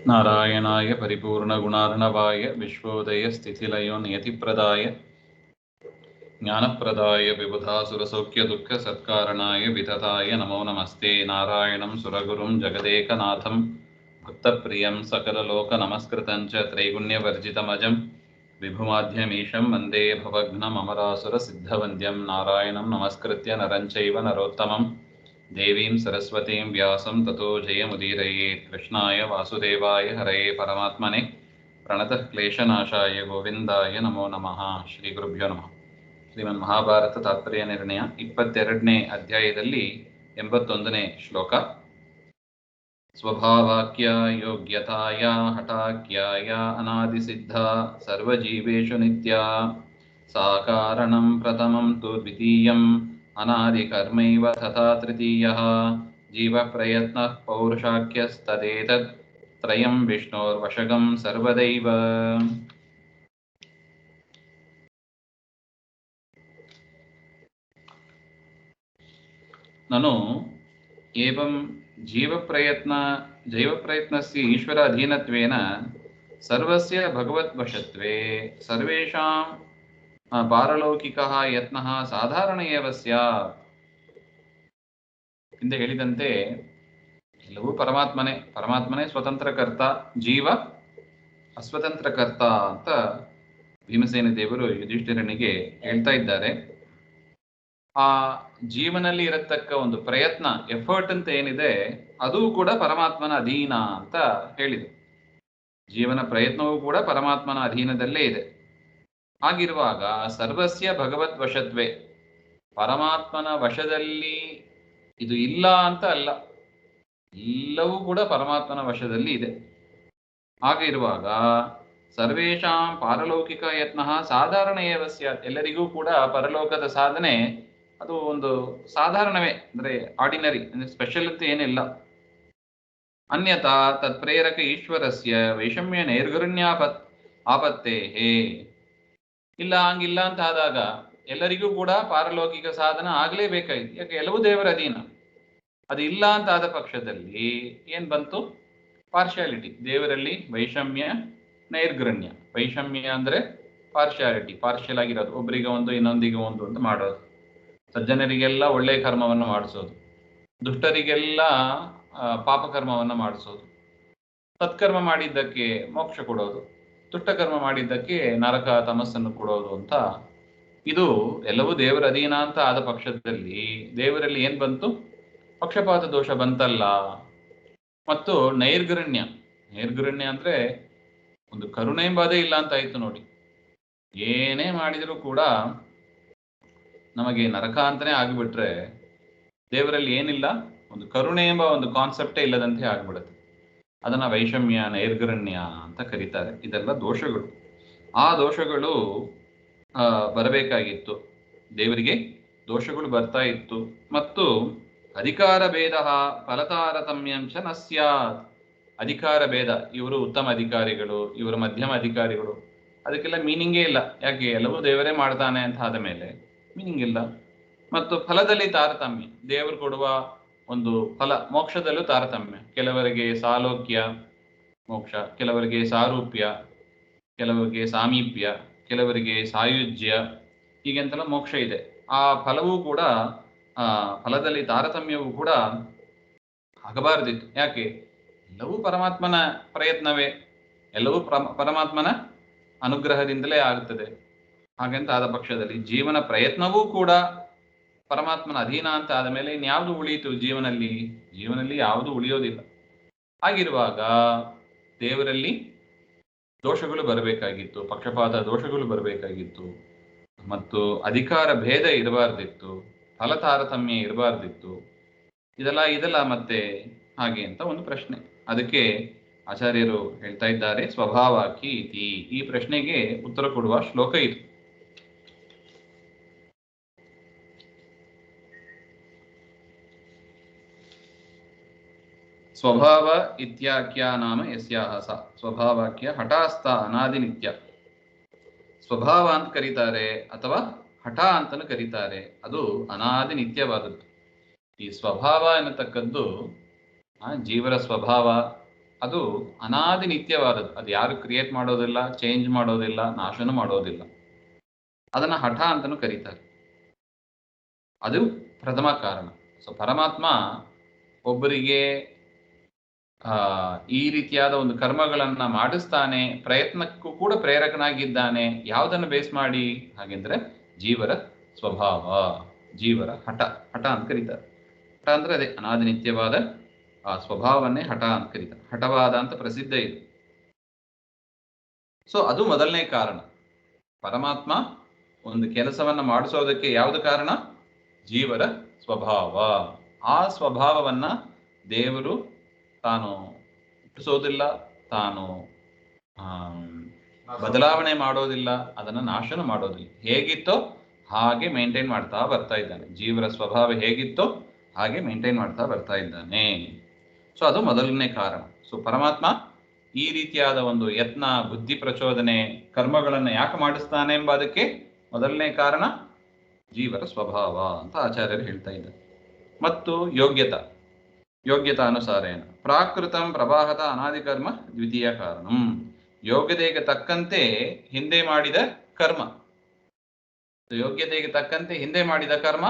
नारायणाय परिपूर्णगुणार्णवाय विश्वोदयस्थितिलयो नियतिप्रदाय ज्ञानप्रदाय विबुधासुरसौख्यदुःखसत्कारणाय वितताय नमो नमस्ते। नारायणं सुरगुरुं जगदेकनाथं भक्तप्रियं सकललोकनमस्कृतं च त्रैगुण्यवर्जितमजं विभुमाध्यमीशं वन्दे भवघ्नममरासुरसिद्धवन्द्यं। नारायणं नमस्कृत्य नरं चैव नरोत्तमं देवीं सरस्वतीं व्यासं ततो जयमुदीरयेत्। कृष्णाय वासुदेवाय हरये परमात्मने प्रणतः क्लेशनाशाय गोविन्दाय नमो नमः। ಶ್ರೀಗುರುಭ್ಯೋ ನಮಃ. ಶ್ರೀಮನ್ ಮಹಾಭಾರತ ತಾತ್ಪರ್ಯ ನಿರ್ಣಯ 22ನೇ ಅಧ್ಯಾಯದಲ್ಲಿ 81ನೇ ಶ್ಲೋಕ. ಸ್ವಭಾವಾಕ್ಯ ಯೋಗ್ಯತಾಯ ಹಠಾಕ್ಯಾಯ ಅನಾದಿಸಿದ್ಧ ಸರ್ವಜೀವೇಷು ನಿತ್ಯ ಸಾ ಕಾರಣಂ ಪ್ರಥಮಂ ತು ದ್ವಿತೀಯಂ ಅನಾದಿಕರ್ಮೈವ ತಥಾ ತೃತೀಯಃ ಜೀವಪ್ರಯತ್ನಃ ಪೌರುಷಾಖ್ಯಸ್ತದೇತದ್ ತ್ರಯಂ ವಿಷ್ಣೋರ್ವಶಗಂ ಸರ್ವದೈವ. ननु एवं जैवप्रयत्नस्य ईश्वर अधीनत्वेन सर्वस्य भगवद्वशत्वे सर्वेषां पारलौकिकः यत्नः साधारण एव स्यात्. ಹಿಂದೆ ಹೇಳಿದಂತೆ ಎಲ್ಲವೂ ಪರಮಾತ್ಮನೇ ಸ್ವತಂತ್ರ ಕರ್ತ, ಜೀವ ಅಸ್ವತಂತ್ರ ಕರ್ತ ಅಂತ ಭೀಮಸೇನ ದೇವರು ಯುಧಿಷ್ಠಿರನಿಗೆ ಹೇಳ್ತಾ ಇದ್ದಾರೆ. ಆ ಜೀವನಲ್ಲಿ ಇರತಕ್ಕ ಒಂದು ಪ್ರಯತ್ನ, ಎಫರ್ಟ್ ಅಂತ ಏನಿದೆ, ಅದು ಕೂಡ ಪರಮಾತ್ಮನ ಅಧೀನ ಅಂತ ಹೇಳಿದೆ. ಜೀವನ ಪ್ರಯತ್ನವೂ ಕೂಡ ಪರಮಾತ್ಮನ ಅಧೀನದಲ್ಲೇ ಇದೆ. ಹಾಗಿರುವಾಗ ಸರ್ವಸ್ಯ ಭಗವದ್ ವಶತ್ವೇ, ಪರಮಾತ್ಮನ ವಶದಲ್ಲಿ ಇದು ಇಲ್ಲ ಅಂತ ಅಲ್ಲ, ಎಲ್ಲವೂ ಕೂಡ ಪರಮಾತ್ಮನ ವಶದಲ್ಲಿ ಇದೆ. ಹಾಗಿರುವಾಗ ಸರ್ವೇಷಾಂ ಪಾರಲೌಕಿಕ ಯತ್ನ ಸಾಧಾರಣ ಏವ ಸ್ಯಾತ್, ಎಲ್ಲರಿಗೂ ಕೂಡ ಪರಲೋಕದ ಸಾಧನೆ ಅದು ಒಂದು ಸಾಧಾರಣವೇ, ಅಂದರೆ ಆರ್ಡಿನರಿ, ಅಂದರೆ ಸ್ಪೆಷಲ್ ಅಂತ ಏನಿಲ್ಲ. ಅನ್ಯಥಾ ತತ್ಪ್ರೇರಕ ಈಶ್ವರಸ್ಯ ವೈಷಮ್ಯ ನೈರ್ಗುಣ್ಯಾಪತ್ತೇ ಇಲ್ಲ, ಹಂಗಿಲ್ಲ ಅಂತ ಆದಾಗ ಎಲ್ಲರಿಗೂ ಕೂಡ ಪಾರಲೌಕಿಕ ಸಾಧನ ಆಗಲೇಬೇಕಾಯ್ತು. ಯಾಕೆ? ಎಲ್ಲವೂ ದೇವರ ಅಧೀನ. ಅದು ಇಲ್ಲ ಅಂತ ಆದ ಪಕ್ಷದಲ್ಲಿ ಏನ್ ಬಂತು? ಪಾರ್ಶಿಯಾಲಿಟಿ. ದೇವರಲ್ಲಿ ವೈಷಮ್ಯ ನೈರ್ಗುಣ್ಯ. ವೈಷಮ್ಯ ಅಂದ್ರೆ ಪಾರ್ಶಿಯಾಲಿಟಿ, ಪಾರ್ಶಿಯಲ್ ಆಗಿರೋದು, ಒಬ್ಬರಿಗೆ ಒಂದು ಇನ್ನೊಂದಿಗೆ ಒಂದು ಅಂತ ಮಾಡೋದು. ಸಜ್ಜನರಿಗೆಲ್ಲ ಒಳ್ಳೆಯ ಕರ್ಮವನ್ನು ಮಾಡಿಸೋದು, ದುಷ್ಟರಿಗೆಲ್ಲ ಪಾಪಕರ್ಮವನ್ನು ಮಾಡಿಸೋದು, ಸತ್ಕರ್ಮ ಮಾಡಿದ್ದಕ್ಕೆ ಮೋಕ್ಷ ಕೊಡೋದು, ದುಷ್ಟಕರ್ಮ ಮಾಡಿದ್ದಕ್ಕೆ ನರಕ ತಮಸ್ಸನ್ನು ಕೊಡೋದು ಅಂತ. ಇದು ಎಲ್ಲವೂ ದೇವರ ಅಧೀನ ಅಂತ ಆದ ಪಕ್ಷದಲ್ಲಿ ದೇವರಲ್ಲಿ ಏನ್ ಬಂತು? ಪಕ್ಷಪಾತ ದೋಷ ಬಂತಲ್ಲ. ಮತ್ತು ನೈರ್ಗುಣ್ಯ ಅಂದ್ರೆ ಒಂದು ಕರುಣೆ ಎಂಬುದೇ ಇಲ್ಲ ಅಂತ ಆಯ್ತು ನೋಡಿ. ಏನೇ ಮಾಡಿದರೂ ಕೂಡ ನಮಗೆ ನರಕ ಅಂತಾನೆ ಆಗಿಬಿಟ್ರೆ ದೇವರಲ್ಲಿ ಏನಿಲ್ಲ, ಒಂದು ಕರುಣೆ ಎಂಬ ಒಂದು ಕಾನ್ಸೆಪ್ಟೇ ಇಲ್ಲದಂತೆ ಆಗ್ಬಿಡುತ್ತೆ. ಅದನ್ನ ವೈಷಮ್ಯ ನೈರ್ಗುಣ್ಯ ಅಂತ ಕರೀತಾರೆ. ಇದೆಲ್ಲ ದೋಷಗಳು. ಆ ದೋಷಗಳು ಬರಬೇಕಾಗಿತ್ತು. ದೇವರಿಗೆ ದೋಷಗಳು ಬರ್ತಾ ಇತ್ತು. ಮತ್ತು ಅಧಿಕಾರ ಭೇದ ಫಲತಾರತಮ್ಯಂಶ ನ ಸ್ಯಾತ್. ಅಧಿಕಾರ ಭೇದ, ಇವರು ಉತ್ತಮ ಅಧಿಕಾರಿಗಳು, ಇವರು ಮಧ್ಯಮ ಅಧಿಕಾರಿಗಳು, ಅದಕ್ಕೆಲ್ಲ ಮೀನಿಂಗೇ ಇಲ್ಲ. ಯಾಕೆ? ಎಲ್ಲವೂ ದೇವರೇ ಮಾಡ್ತಾನೆ ಅಂತ ಆದ ಮೇಲೆ ಮೀನಿಂಗ್ ಇಲ್ಲ. ಮತ್ತು ಫಲದಲ್ಲಿ ತಾರತಮ್ಯ, ದೇವರು ಕೊಡುವ ಒಂದು ಫಲ, ಮೋಕ್ಷದಲ್ಲೂ ತಾರತಮ್ಯ. ಕೆಲವರಿಗೆ ಸಾಲೋಕ್ಯ ಮೋಕ್ಷ, ಕೆಲವರಿಗೆ ಸಾರೂಪ್ಯ, ಕೆಲವರಿಗೆ ಸಾಮೀಪ್ಯ, ಕೆಲವರಿಗೆ ಸಾಯುಜ್ಯ, ಹೀಗೆಂತೆಲ್ಲ ಮೋಕ್ಷ ಇದೆ. ಆ ಫಲವೂ ಕೂಡ, ಫಲದಲ್ಲಿ ತಾರತಮ್ಯವೂ ಕೂಡ ಆಗಬಾರದಿತ್ತು. ಯಾಕೆ? ಎಲ್ಲವೂ ಪರಮಾತ್ಮನ ಪ್ರಯತ್ನವೇ, ಎಲ್ಲವೂ ಪರಮಾತ್ಮನ ಅನುಗ್ರಹದಿಂದಲೇ ಆಗುತ್ತದೆ. ಹಾಗಂತ ಆದ ಪಕ್ಷದಲ್ಲಿ ಜೀವನ ಪ್ರಯತ್ನವೂ ಕೂಡ ಪರಮಾತ್ಮನ ಅಧೀನ ಅಂತ ಆದ ಮೇಲೆ ಇನ್ಯಾವುದು ಉಳಿಯಿತು ಜೀವನಲ್ಲಿ? ಯಾವುದು ಉಳಿಯೋದಿಲ್ಲ. ಹಾಗಿರುವಾಗ ದೇವರಲ್ಲಿ ದೋಷಗಳು ಬರಬೇಕಾಗಿತ್ತು, ಪಕ್ಷಪಾತ ದೋಷಗಳು ಬರಬೇಕಾಗಿತ್ತು, ಮತ್ತು ಅಧಿಕಾರ ಭೇದ ಇರಬಾರ್ದಿತ್ತು, ಫಲ ತಾರತಮ್ಯ ಇರಬಾರ್ದಿತ್ತು. ಇದೆಲ್ಲ ಮತ್ತೆ ಹಾಗೆ ಅಂತ ಒಂದು ಪ್ರಶ್ನೆ. ಅದಕ್ಕೆ ಆಚಾರ್ಯರು ಹೇಳ್ತಾ ಇದ್ದಾರೆ, ಸ್ವಭಾವಾಕಿ ಇತಿ. ಈ ಪ್ರಶ್ನೆಗೆ ಉತ್ತರ ಕೊಡುವ ಶ್ಲೋಕ ಇದು. ಸ್ವಭಾವ ಇತ್ಯಾಖ್ಯ ನಾಮ ಯಸ್ಯಾಹ ಸ. ಸ್ವಭಾವಾಕ್ಯ ಹಠಾಸ್ಥ ಅನಾದಿ ನಿತ್ಯ. ಸ್ವಭಾವ ಅಂತ ಕರೀತಾರೆ ಅಥವಾ ಹಠ ಅಂತಲೂ ಕರೀತಾರೆ. ಅದು ಅನಾದಿ ನಿತ್ಯವಾದದ್ದು. ಈ ಸ್ವಭಾವ ಎನ್ನತಕ್ಕದ್ದು ಜೀವರ ಸ್ವಭಾವ, ಅದು ಅನಾದಿ ನಿತ್ಯವಾದದ್ದು. ಅದು ಯಾರು ಕ್ರಿಯೇಟ್ ಮಾಡೋದಿಲ್ಲ, ಚೇಂಜ್ ಮಾಡೋದಿಲ್ಲ, ನಾಶನೂ ಮಾಡೋದಿಲ್ಲ. ಅದನ್ನ ಹಠ ಅಂತಲೂ ಕರೀತಾರೆ. ಅದು ಪ್ರಥಮ ಕಾರಣ. ಸೊ ಪರಮಾತ್ಮ ಒಬ್ಬರಿಗೆ ಈ ರೀತಿಯಾದ ಒಂದು ಕರ್ಮಗಳನ್ನ ಮಾಡಿಸ್ತಾನೆ, ಪ್ರಯತ್ನಕ್ಕೂ ಕೂಡ ಪ್ರೇರಕನಾಗಿದ್ದಾನೆ. ಯಾವುದನ್ನು ಬೇಸ್ ಮಾಡಿ ಹಾಗೆಂದ್ರೆ ಜೀವರ ಸ್ವಭಾವ, ಜೀವರ ಹಠ. ಹಠ ಅಂತ ಕರೀತಾರೆ. ಹಠ ಅಂದ್ರೆ ಅದೇ ಅನಾದಿ ನಿತ್ಯವಾದ ಆ ಸ್ವಭಾವನ್ನೇ ಹಠ ಅಂತ ಕರೀತಾರೆ. ಹಠವಾದ ಅಂತ ಪ್ರಸಿದ್ಧ ಇದೆ. ಸೊ ಅದು ಮೊದಲನೇ ಕಾರಣ. ಪರಮಾತ್ಮ ಒಂದು ಕೆಲಸವನ್ನ ಮಾಡಿಸೋದಕ್ಕೆ ಯಾವುದು ಕಾರಣ? ಜೀವರ ಸ್ವಭಾವ. ಆ ಸ್ವಭಾವವನ್ನ ದೇವರು ತಾನು ಹುಟ್ಟಿಸೋದಿಲ್ಲ, ತಾನು ಬದಲಾವಣೆ ಮಾಡೋದಿಲ್ಲ, ಅದನ್ನ ನಾಶನ ಮಾಡೋದಿಲ್ಲ. ಹೇಗಿತ್ತೋ ಹಾಗೆ ಮೇಂಟೈನ್ ಮಾಡ್ತಾ ಬರ್ತಾ ಇದ್ದಾನೆ. ಜೀವರ ಸ್ವಭಾವ ಹೇಗಿತ್ತೋ ಹಾಗೆ ಮೇಂಟೈನ್ ಮಾಡ್ತಾ ಬರ್ತಾ ಇದ್ದಾನೆ. ಸೊ ಅದು ಮೊದಲನೇ ಕಾರಣ. ಸೊ ಪರಮಾತ್ಮ ಈ ರೀತಿಯಾದ ಒಂದು ಯತ್ನ, ಬುದ್ಧಿ ಪ್ರಚೋದನೆ, ಕರ್ಮಗಳನ್ನು ಯಾಕೆ ಮಾಡಿಸ್ತಾನೆ ಎಂಬ ಅದಕ್ಕೆ ಮೊದಲನೇ ಕಾರಣ ಜೀವರ ಸ್ವಭಾವ ಅಂತ ಆಚಾರ್ಯರು ಹೇಳ್ತಾ ಇದ್ದಾರೆ. ಮತ್ತು ಯೋಗ್ಯತಾ ಅನುಸಾರೇಣ ಪ್ರಾಕೃತಂ ಪ್ರವಾಹದ ಅನಾದಿ ಕರ್ಮ ದ್ವಿತೀಯ ಕಾರಣಂ. ಯೋಗ್ಯತೆಗೆ ತಕ್ಕಂತೆ ಹಿಂದೆ ಮಾಡಿದ ಕರ್ಮ, ಯೋಗ್ಯತೆಗೆ ತಕ್ಕಂತೆ ಹಿಂದೆ ಮಾಡಿದ ಕರ್ಮ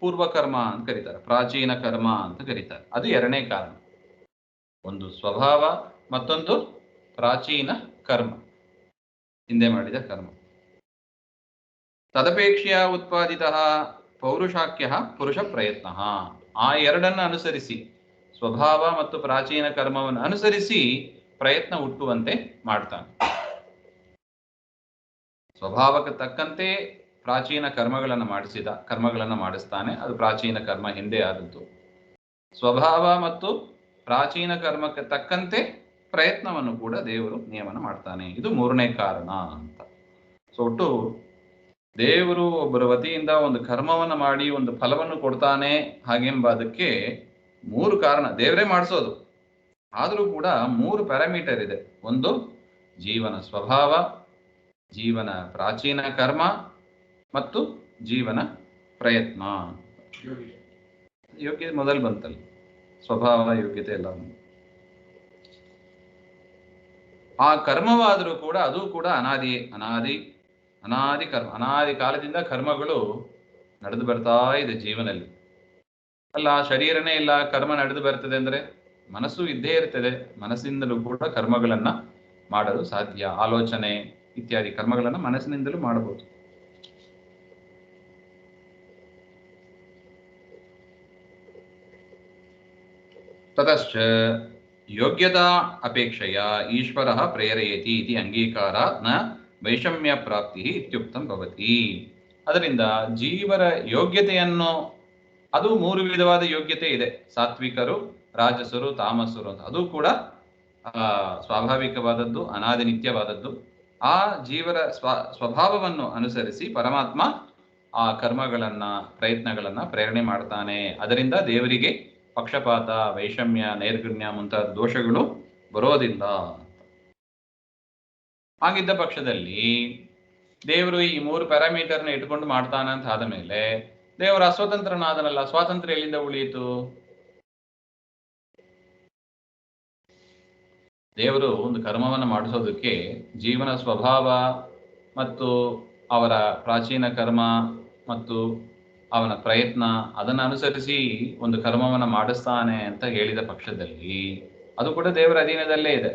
ಪೂರ್ವ ಕರ್ಮ ಅಂತ ಕರೀತಾರೆ, ಪ್ರಾಚೀನ ಕರ್ಮ ಅಂತ ಕರೀತಾರೆ. ಅದು ಎರಡನೇ ಕಾರಣ. ಒಂದು ಸ್ವಭಾವ, ಮತ್ತೊಂದು ಪ್ರಾಚೀನ ಕರ್ಮ, ಹಿಂದೆ ಮಾಡಿದ ಕರ್ಮ. ತದಪೇಕ್ಷೆಯ ಉತ್ಪಾದಿತ ಪೌರುಷಾಖ್ಯ ಪುರುಷ ಪ್ರಯತ್ನ. ಆ ಎರಡನ್ನು ಅನುಸರಿಸಿ, ಸ್ವಭಾವ ಮತ್ತು ಪ್ರಾಚೀನ ಕರ್ಮವನ್ನು ಅನುಸರಿಸಿ ಪ್ರಯತ್ನ ಹುಟ್ಟುವಂತೆ ಮಾಡ್ತಾನೆ. ಸ್ವಭಾವಕ್ಕೆ ತಕ್ಕಂತೆ ಪ್ರಾಚೀನ ಕರ್ಮಗಳನ್ನು ಮಾಡಿಸ್ತಾನೆ. ಅದು ಪ್ರಾಚೀನ ಕರ್ಮ ಹಿಂದೆ ಆದದ್ದು. ಸ್ವಭಾವ ಮತ್ತು ಪ್ರಾಚೀನ ಕರ್ಮಕ್ಕೆ ತಕ್ಕಂತೆ ಪ್ರಯತ್ನವನ್ನು ಕೂಡ ದೇವರು ನಿಯಮನ ಮಾಡ್ತಾನೆ. ಇದು ಮೂರನೇ ಕಾರಣ ಅಂತ. ಸೊ ಒಟ್ಟು ದೇವರು ಒಬ್ಬರ ವತಿಯಿಂದ ಒಂದು ಕರ್ಮವನ್ನು ಮಾಡಿ ಒಂದು ಫಲವನ್ನು ಕೊಡ್ತಾನೆ ಹಾಗೆಂಬ ಅದಕ್ಕೆ ಮೂರು ಕಾರಣ. ದೇವರೇ ಮಾಡಿಸೋದು, ಆದರೂ ಕೂಡ ಮೂರು ಪ್ಯಾರಾಮೀಟರ್ ಇದೆ. ಒಂದು ಜೀವನ ಸ್ವಭಾವ, ಜೀವನ ಪ್ರಾಚೀನ ಕರ್ಮ ಮತ್ತು ಜೀವನ ಪ್ರಯತ್ನ. ಯೋಗ್ಯತೆ ಮೊದಲು ಬಂತಲ್ಲ, ಸ್ವಭಾವ ಯೋಗ್ಯತೆ ಎಲ್ಲ. ಆ ಕರ್ಮವಾದರೂ ಕೂಡ ಅದು ಕೂಡ ಅನಾದಿ ಕರ್ಮ. ಅನಾದಿ ಕಾಲದಿಂದ ಕರ್ಮಗಳು ನಡೆದು ಬರ್ತಾ ಇದೆ ಜೀವನದಲ್ಲಿ. ಅಲ್ಲ, ಶರೀರನೇ ಇಲ್ಲ, ಕರ್ಮ ನಡೆದು ಬರ್ತದೆ ಅಂದ್ರೆ ಮನಸ್ಸು ಇದ್ದೇ ಇರ್ತದೆ. ಮನಸ್ಸಿನಿಂದಲೂ ಕೂಡ ಕರ್ಮಗಳನ್ನ ಮಾಡಲು ಸಾಧ್ಯ. ಆಲೋಚನೆ ಇತ್ಯಾದಿ ಕರ್ಮಗಳನ್ನ ಮನಸ್ಸಿನಿಂದಲೂ ಮಾಡಬಹುದು. ತತಶ್ಚ ಯೋಗ್ಯತಾ ಅಪೇಕ್ಷೆಯ ಈಶ್ವರ ಪ್ರೇರಯತಿ ಇತಿ ಅಂಗೀಕಾರ ನ ವೈಷಮ್ಯ ಪ್ರಾಪ್ತಿ ಇತ್ಯುಕ್ತಂ ಭವತಿ. ಅದರಿಂದ ಜೀವರ ಯೋಗ್ಯತೆಯನ್ನು, ಅದು ಮೂರು ವಿಧವಾದ ಯೋಗ್ಯತೆ ಇದೆ. ಸಾತ್ವಿಕರು, ರಾಜಸರು, ತಾಮಸರು ಅಂತ. ಅದು ಕೂಡ ಸ್ವಾಭಾವಿಕವಾದದ್ದು, ಅನಾದಿ ನಿತ್ಯವಾದದ್ದು. ಆ ಜೀವರ ಸ್ವಭಾವವನ್ನು ಅನುಸರಿಸಿ ಪರಮಾತ್ಮ ಆ ಕರ್ಮಗಳನ್ನ, ಪ್ರಯತ್ನಗಳನ್ನ ಪ್ರೇರಣೆ ಮಾಡ್ತಾನೆ. ಅದರಿಂದ ದೇವರಿಗೆ ಪಕ್ಷಪಾತ, ವೈಷಮ್ಯ, ನೈರ್ಗುಣ್ಯ ಮುಂತಾದ ದೋಷಗಳು ಬರೋದಿಲ್ಲ. ಹಾಗಿದ್ದ ಪಕ್ಷದಲ್ಲಿ ದೇವರು ಈ ಮೂರು ಪ್ಯಾರಾಮೀಟರ್ನ ಇಟ್ಕೊಂಡು ಮಾಡ್ತಾನೆ ಅಂತ ಆದ ಮೇಲೆ ದೇವರ ಅಸ್ವತಂತ್ರನಾದನಲ್ಲ, ಸ್ವಾತಂತ್ರ್ಯ ಎಲ್ಲಿಂದ ಉಳಿಯಿತು? ದೇವರು ಒಂದು ಕರ್ಮವನ್ನು ಮಾಡಿಸೋದಕ್ಕೆ ಜೀವನ ಸ್ವಭಾವ ಮತ್ತು ಅವರ ಪ್ರಾಚೀನ ಕರ್ಮ ಮತ್ತು ಅವನ ಪ್ರಯತ್ನ ಅದನ್ನು ಅನುಸರಿಸಿ ಒಂದು ಕರ್ಮವನ್ನು ಮಾಡಿಸ್ತಾನೆ ಅಂತ ಹೇಳಿದ ಪಕ್ಷದಲ್ಲಿ ಅದು ಕೂಡ ದೇವರ ಅಧೀನದಲ್ಲೇ ಇದೆ.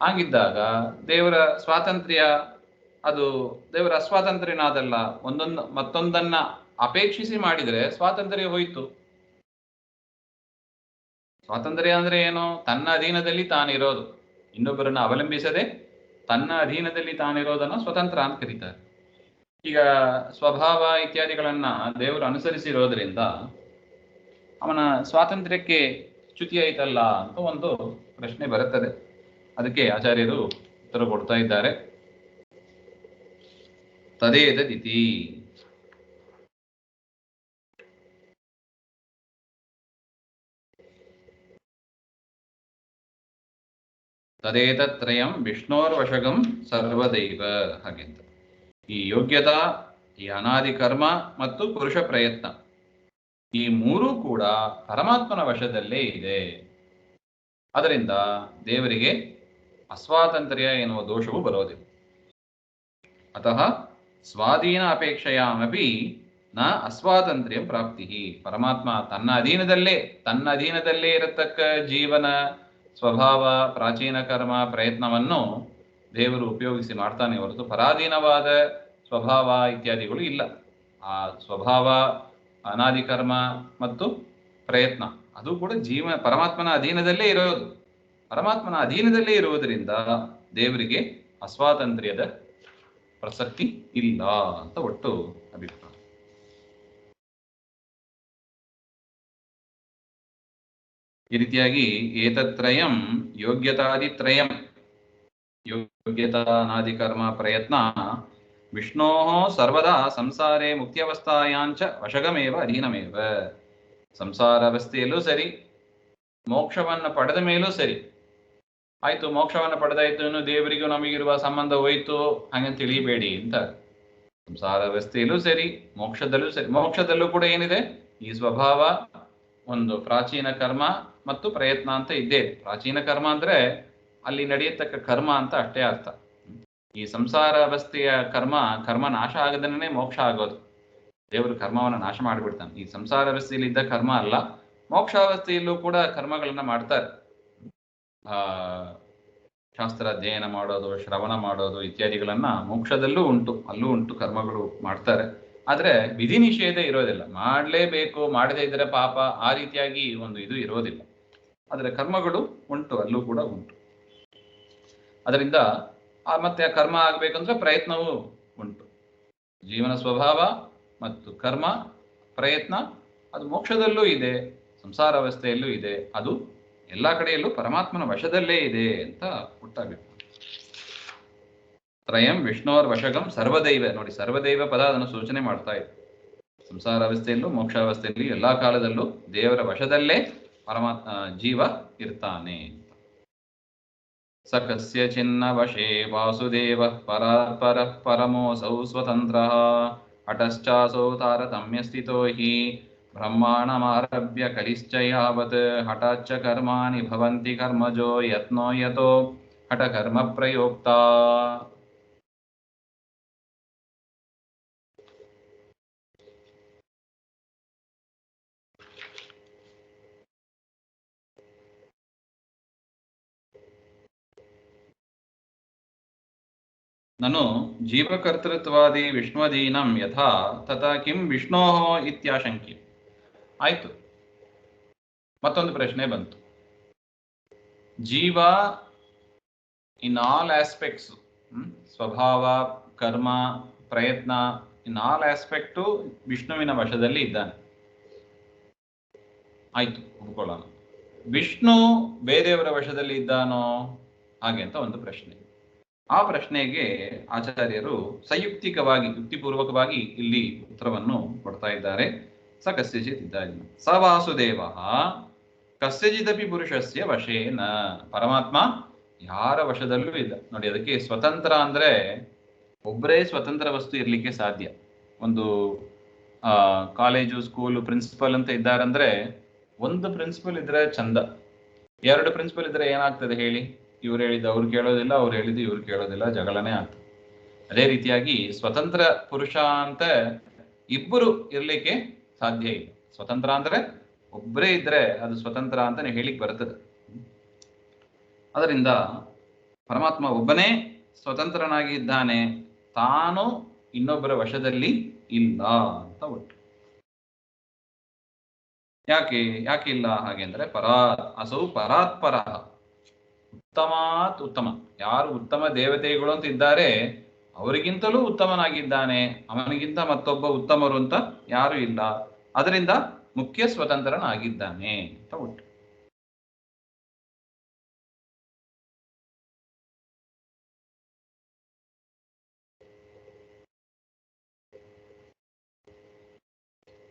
ಹಾಗಿದ್ದಾಗ ದೇವರ ಸ್ವಾತಂತ್ರ್ಯ, ಅದು ದೇವರ ಅಸ್ವಾತಂತ್ರ್ಯನಾದಲ್ಲ. ಮತ್ತೊಂದನ್ನ ಅಪೇಕ್ಷಿಸಿ ಮಾಡಿದರೆ ಸ್ವಾತಂತ್ರ್ಯ ಹೋಯಿತು. ಸ್ವಾತಂತ್ರ್ಯ ಅಂದ್ರೆ ಏನು? ತನ್ನ ಅಧೀನದಲ್ಲಿ ತಾನಿರೋದು, ಇನ್ನೊಬ್ಬರನ್ನ ಅವಲಂಬಿಸದೆ ತನ್ನ ಅಧೀನದಲ್ಲಿ ತಾನಿರೋದನ್ನು ಸ್ವತಂತ್ರ ಅಂತ ಕರೀತಾರೆ. ಈಗ ಸ್ವಭಾವ ಇತ್ಯಾದಿಗಳನ್ನ ದೇವರು ಅನುಸರಿಸಿರೋದ್ರಿಂದ ಅವನ ಸ್ವಾತಂತ್ರ್ಯಕ್ಕೆ ಚ್ಯುತಿ ಆಯ್ತಲ್ಲ ಅಂತ ಒಂದು ಪ್ರಶ್ನೆ ಬರುತ್ತದೆ. ಅದಕ್ಕೆ ಆಚಾರ್ಯರು ಉತ್ತರ ಕೊಡ್ತಾ ಇದ್ದಾರೆ. ತದೇತದಿತಿ ತದೇತತ್ರಯಂ ವಿಷ್ಣೋರ್ವಶಗಂ ಸರ್ವದೈವ. ಹಾಗೆಂತ ಈ ಯೋಗ್ಯತಾ, ಈ ಅನಾದಿ ಕರ್ಮ ಮತ್ತು ಪುರುಷ ಪ್ರಯತ್ನ, ಈ ಮೂರೂ ಕೂಡ ಪರಮಾತ್ಮನ ವಶದಲ್ಲೇ ಇದೆ. ಅದರಿಂದ ದೇವರಿಗೆ ಅಸ್ವಾತಂತ್ರ್ಯ ಎನ್ನುವ ದೋಷವು ಬರೋದಿಲ್ಲ. ಅತಃ ಸ್ವಾಧೀನ ಅಪೇಕ್ಷೆಯಾಮಪಿ ನ ಅಸ್ವಾತಂತ್ರ್ಯ ಪ್ರಾಪ್ತಿ. ಪರಮಾತ್ಮ ತನ್ನ ಅಧೀನದಲ್ಲೇ ಇರತಕ್ಕ ಜೀವನ ಸ್ವಭಾವ, ಪ್ರಾಚೀನ ಕರ್ಮ, ಪ್ರಯತ್ನವನ್ನು ದೇವರು ಉಪಯೋಗಿಸಿ ಮಾಡ್ತಾನೆ ಹೊರತು ಪರಾಧೀನವಾದ ಸ್ವಭಾವ ಇತ್ಯಾದಿಗಳು ಇಲ್ಲ. ಆ ಸ್ವಭಾವ, ಅನಾದಿ ಕರ್ಮ ಮತ್ತು ಪ್ರಯತ್ನ ಅದು ಕೂಡ ಪರಮಾತ್ಮನ ಅಧೀನದಲ್ಲೇ ಇರೋದು. ಪರಮಾತ್ಮನ ಅಧೀನದಲ್ಲೇ ಇರುವುದರಿಂದ ದೇವರಿಗೆ ಅಸ್ವಾತಂತ್ರ್ಯದ ಪ್ರಸಕ್ತಿ ಇಲ್ಲ ಅಂತ ಒಟ್ಟು ಅಭಿಪ್ರಾಯ. ಈ ರೀತಿಯಾಗಿ ಏತತ್ರಯಂ ಯೋಗ್ಯತಾದಿತ್ರಯಂ, ಯೋಗ್ಯತಾ, ಅನಾದಿ ಕರ್ಮ, ಪ್ರಯತ್ನ ವಿಷ್ಣೋ ಸರ್ವದಾ ಸಂಸಾರೇ ಮುಕ್ತ್ಯವಸ್ಥಾಯಾಂಚ ವಶಗಮೇವ ಅಧೀನಮೇವ. ಸಂಸಾರ ಅವಸ್ಥೆಯಲ್ಲೂ ಸರಿ, ಮೋಕ್ಷವನ್ನು ಪಡೆದ ಮೇಲೂ ಸರಿ. ಆಯ್ತು, ಮೋಕ್ಷವನ್ನು ಪಡೆದಾಯ್ತು, ಇನ್ನು ದೇವರಿಗೂ ನಮಗಿರುವ ಸಂಬಂಧ ಹೋಯ್ತು ಹಾಗಂತ ತಿಳಿಬೇಡಿ ಅಂತ. ಸಂಸಾರ ವ್ಯವಸ್ಥೆಯಲ್ಲೂ ಸರಿ, ಮೋಕ್ಷದಲ್ಲೂ ಸರಿ. ಮೋಕ್ಷದಲ್ಲೂ ಕೂಡ ಏನಿದೆ? ಈ ಸ್ವಭಾವ, ಒಂದು ಪ್ರಾಚೀನ ಕರ್ಮ ಮತ್ತು ಪ್ರಯತ್ನ ಅಂತ ಇದ್ದೇ. ಪ್ರಾಚೀನ ಕರ್ಮ ಅಂದ್ರೆ ಅಲ್ಲಿ ನಡೆಯತಕ್ಕ ಕರ್ಮ ಅಂತ ಅಷ್ಟೇ ಅರ್ಥ. ಈ ಸಂಸಾರ ಅವಸ್ಥೆಯ ಕರ್ಮ ನಾಶ ಆಗದನೇ ಮೋಕ್ಷ ಆಗೋದು. ದೇವರು ಕರ್ಮವನ್ನು ನಾಶ ಮಾಡಿಬಿಡ್ತಾನೆ. ಈ ಸಂಸಾರ ಅವಸ್ಥೆಯಲ್ಲಿ ಇದ್ದ ಕರ್ಮ ಅಲ್ಲ, ಮೋಕ್ಷಾವಸ್ಥೆಯಲ್ಲೂ ಕೂಡ ಕರ್ಮಗಳನ್ನ ಮಾಡ್ತಾರೆ. ಶಾಸ್ತ್ರ ಅಧ್ಯಯನ ಮಾಡೋದು, ಶ್ರವಣ ಮಾಡೋದು ಇತ್ಯಾದಿಗಳನ್ನ ಮೋಕ್ಷದಲ್ಲೂ ಉಂಟು, ಅಲ್ಲೂ ಉಂಟು, ಕರ್ಮಗಳು ಮಾಡ್ತಾರೆ. ಆದ್ರೆ ವಿಧಿ ನಿಷೇಧ ಇರೋದಿಲ್ಲ. ಮಾಡಲೇಬೇಕು, ಮಾಡದೇ ಇದ್ರೆ ಪಾಪ, ಆ ರೀತಿಯಾಗಿ ಒಂದು ಇದು ಇರೋದಿಲ್ಲ. ಆದರೆ ಕರ್ಮಗಳು ಉಂಟು, ಅಲ್ಲೂ ಕೂಡ ಉಂಟು. ಅದರಿಂದ ಮತ್ತೆ ಆ ಕರ್ಮ ಆಗ್ಬೇಕಂದ್ರೆ ಪ್ರಯತ್ನವೂ ಉಂಟು. ಜೀವನ ಸ್ವಭಾವ ಮತ್ತು ಕರ್ಮ, ಪ್ರಯತ್ನ ಅದು ಮೋಕ್ಷದಲ್ಲೂ ಇದೆ, ಸಂಸಾರ ಅವಸ್ಥೆಯಲ್ಲೂ ಇದೆ. ಅದು ಎಲ್ಲ ಕಡೆಯಲ್ಲೂ ಪರಮಾತ್ಮನ ವಶದಲ್ಲೇ ಇದೆ ಅಂತ ಹುಟ್ಟಾಗಬೇಕು. ತ್ರಯಂ ವಿಷ್ಣೋರ್ ವಶಗಂ ಸರ್ವದೈವ. ನೋಡಿ, ಸರ್ವದೈವ ಪದ ಅದನ್ನು ಸೂಚನೆ ಮಾಡ್ತಾ ಇದೆ. ಸಂಸಾರ ಅವಸ್ಥೆಯಲ್ಲೂ ಮೋಕ್ಷಾವಸ್ಥೆಯಲ್ಲೂ ಎಲ್ಲಾ ಕಾಲದಲ್ಲೂ ದೇವರ ವಶದಲ್ಲೇ ಪರಮಾತ್ಮ ಜೀವ ಇರ್ತಾನೆ. ಸ ಕಸ್ಯಚಿನ್ನ ವಶೇ ವಾಸುದೇವ ಪರಾತ್ಪರ ಪರಮೋಸೌ ಸ್ವತಂತ್ರ ಹಠಶ್ಚಾಸೌ ತಾರತಮ್ಯ ಸ್ಥಿತೋ ಹಿ ಬ್ರಹ್ಮಾಣಮಾರಭ್ಯ ಕಲಿಶ್ಚ ಯಾವತ್ ಹಠಾಚ್ಚ ಕರ್ಮಾಣಿ ಭವಂತಿ ಕರ್ಮಜೋ ಯತ್ನೋ ಯತೋ ಹಠ ಕರ್ಮ ಪ್ರಯೋಕ್ತ. ನನು ಜೀವಕರ್ತೃತ್ವಾದಿ ವಿಷ್ಣುವದೀನಂ ಯಥಾ ತಥಾ ಕಿಂ ವಿಷ್ಣೋ ಇತ್ಯಾಶಂಕ್ಯ. ಆಯ್ತು, ಮತ್ತೊಂದು ಪ್ರಶ್ನೆ ಬಂತು. ಜೀವ ಇನ್ ಆಲ್ ಆಸ್ಪೆಕ್ಟ್ಸ್, ಸ್ವಭಾವ, ಕರ್ಮ, ಪ್ರಯತ್ನ, ಇನ್ ಆಲ್ ಆಸ್ಪೆಕ್ಟು ವಿಷ್ಣುವಿನ ವಶದಲ್ಲಿ ಇದ್ದಾನೆ. ಆಯ್ತು, ಒಪ್ಕೊಳ್ಳೋಣ. ವಿಷ್ಣು ಬೇರೆಯವರ ವಶದಲ್ಲಿ ಇದ್ದಾನೋ ಹಾಗೆ ಅಂತ ಒಂದು ಪ್ರಶ್ನೆ. ಆ ಪ್ರಶ್ನೆಗೆ ಆಚಾರ್ಯರು ಸಂಯುಕ್ತಿಕವಾಗಿ, ಯುಕ್ತಿಪೂರ್ವಕವಾಗಿ ಇಲ್ಲಿ ಉತ್ತರವನ್ನು ಕೊಡ್ತಾ ಇದ್ದಾರೆ. ಸ ಕಸ್ಯಚಿತ್ ಇದ್ದಾಗಿ ಸ ವಾಸುದೇವ ಕಸ್ಯಚಿದಪಿ ಪುರುಷಸ್ಯ ವಶೇನ. ಪರಮಾತ್ಮ ಯಾರ ವಶದಲ್ಲೂ ಇಲ್ಲ. ನೋಡಿ, ಅದಕ್ಕೆ ಸ್ವತಂತ್ರ ಅಂದ್ರೆ ಒಬ್ಬರೇ ಸ್ವತಂತ್ರ ವಸ್ತು ಇರ್ಲಿಕ್ಕೆ ಸಾಧ್ಯ. ಒಂದು ಕಾಲೇಜು, ಸ್ಕೂಲು ಪ್ರಿನ್ಸಿಪಲ್ ಅಂತ ಇದ್ದಾರಂದ್ರೆ ಒಂದು ಪ್ರಿನ್ಸಿಪಲ್ ಇದ್ರೆ ಚಂದ, ಎರಡು ಪ್ರಿನ್ಸಿಪಲ್ ಇದ್ರೆ ಏನಾಗ್ತದೆ ಹೇಳಿ? ಇವ್ರು ಹೇಳಿದ್ದು ಅವ್ರು ಕೇಳೋದಿಲ್ಲ, ಅವ್ರು ಹೇಳಿದ್ದು ಇವ್ರು ಕೇಳೋದಿಲ್ಲ, ಜಗಳನೇ ಆಗ್ತದೆ. ಅದೇ ರೀತಿಯಾಗಿ ಸ್ವತಂತ್ರ ಪುರುಷ ಅಂತ ಇಬ್ಬರು ಇರ್ಲಿಕ್ಕೆ ಸಾಧ್ಯ ಇಲ್ಲ. ಸ್ವತಂತ್ರ ಅಂದ್ರೆ ಒಬ್ಬರೇ ಇದ್ರೆ ಅದು ಸ್ವತಂತ್ರ ಅಂತಾನೆ ಹೇಳಿಕ್ ಬರ್ತದೆ. ಅದರಿಂದ ಪರಮಾತ್ಮ ಒಬ್ಬನೇ ಸ್ವತಂತ್ರನಾಗಿ ಇದ್ದಾನೆ, ತಾನು ಇನ್ನೊಬ್ಬರ ವಶದಲ್ಲಿ ಇಲ್ಲ ಅಂತ ಒಟ್ಟು. ಯಾಕೆ ಇಲ್ಲ ಹಾಗೆ ಅಂದ್ರೆ ಅಸೌ ಪರಾತ್ಪರ, ಉತ್ತಮಾತ್ ಉತ್ತಮ. ಯಾರು ಉತ್ತಮ ದೇವತೆಗಳು ಅಂತ ಇದ್ದಾರೆ ಅವರಿಗಿಂತಲೂ ಉತ್ತಮನಾಗಿದ್ದಾನೆ. ಅವನಿಗಿಂತ ಮತ್ತೊಬ್ಬ ಉತ್ತಮರು ಅಂತ ಯಾರು ಇಲ್ಲ. ಅದರಿಂದ ಮುಖ್ಯ ಸ್ವತಂತ್ರನಾಗಿದ್ದಾನೆ ಅಂತ ಉಂಟು.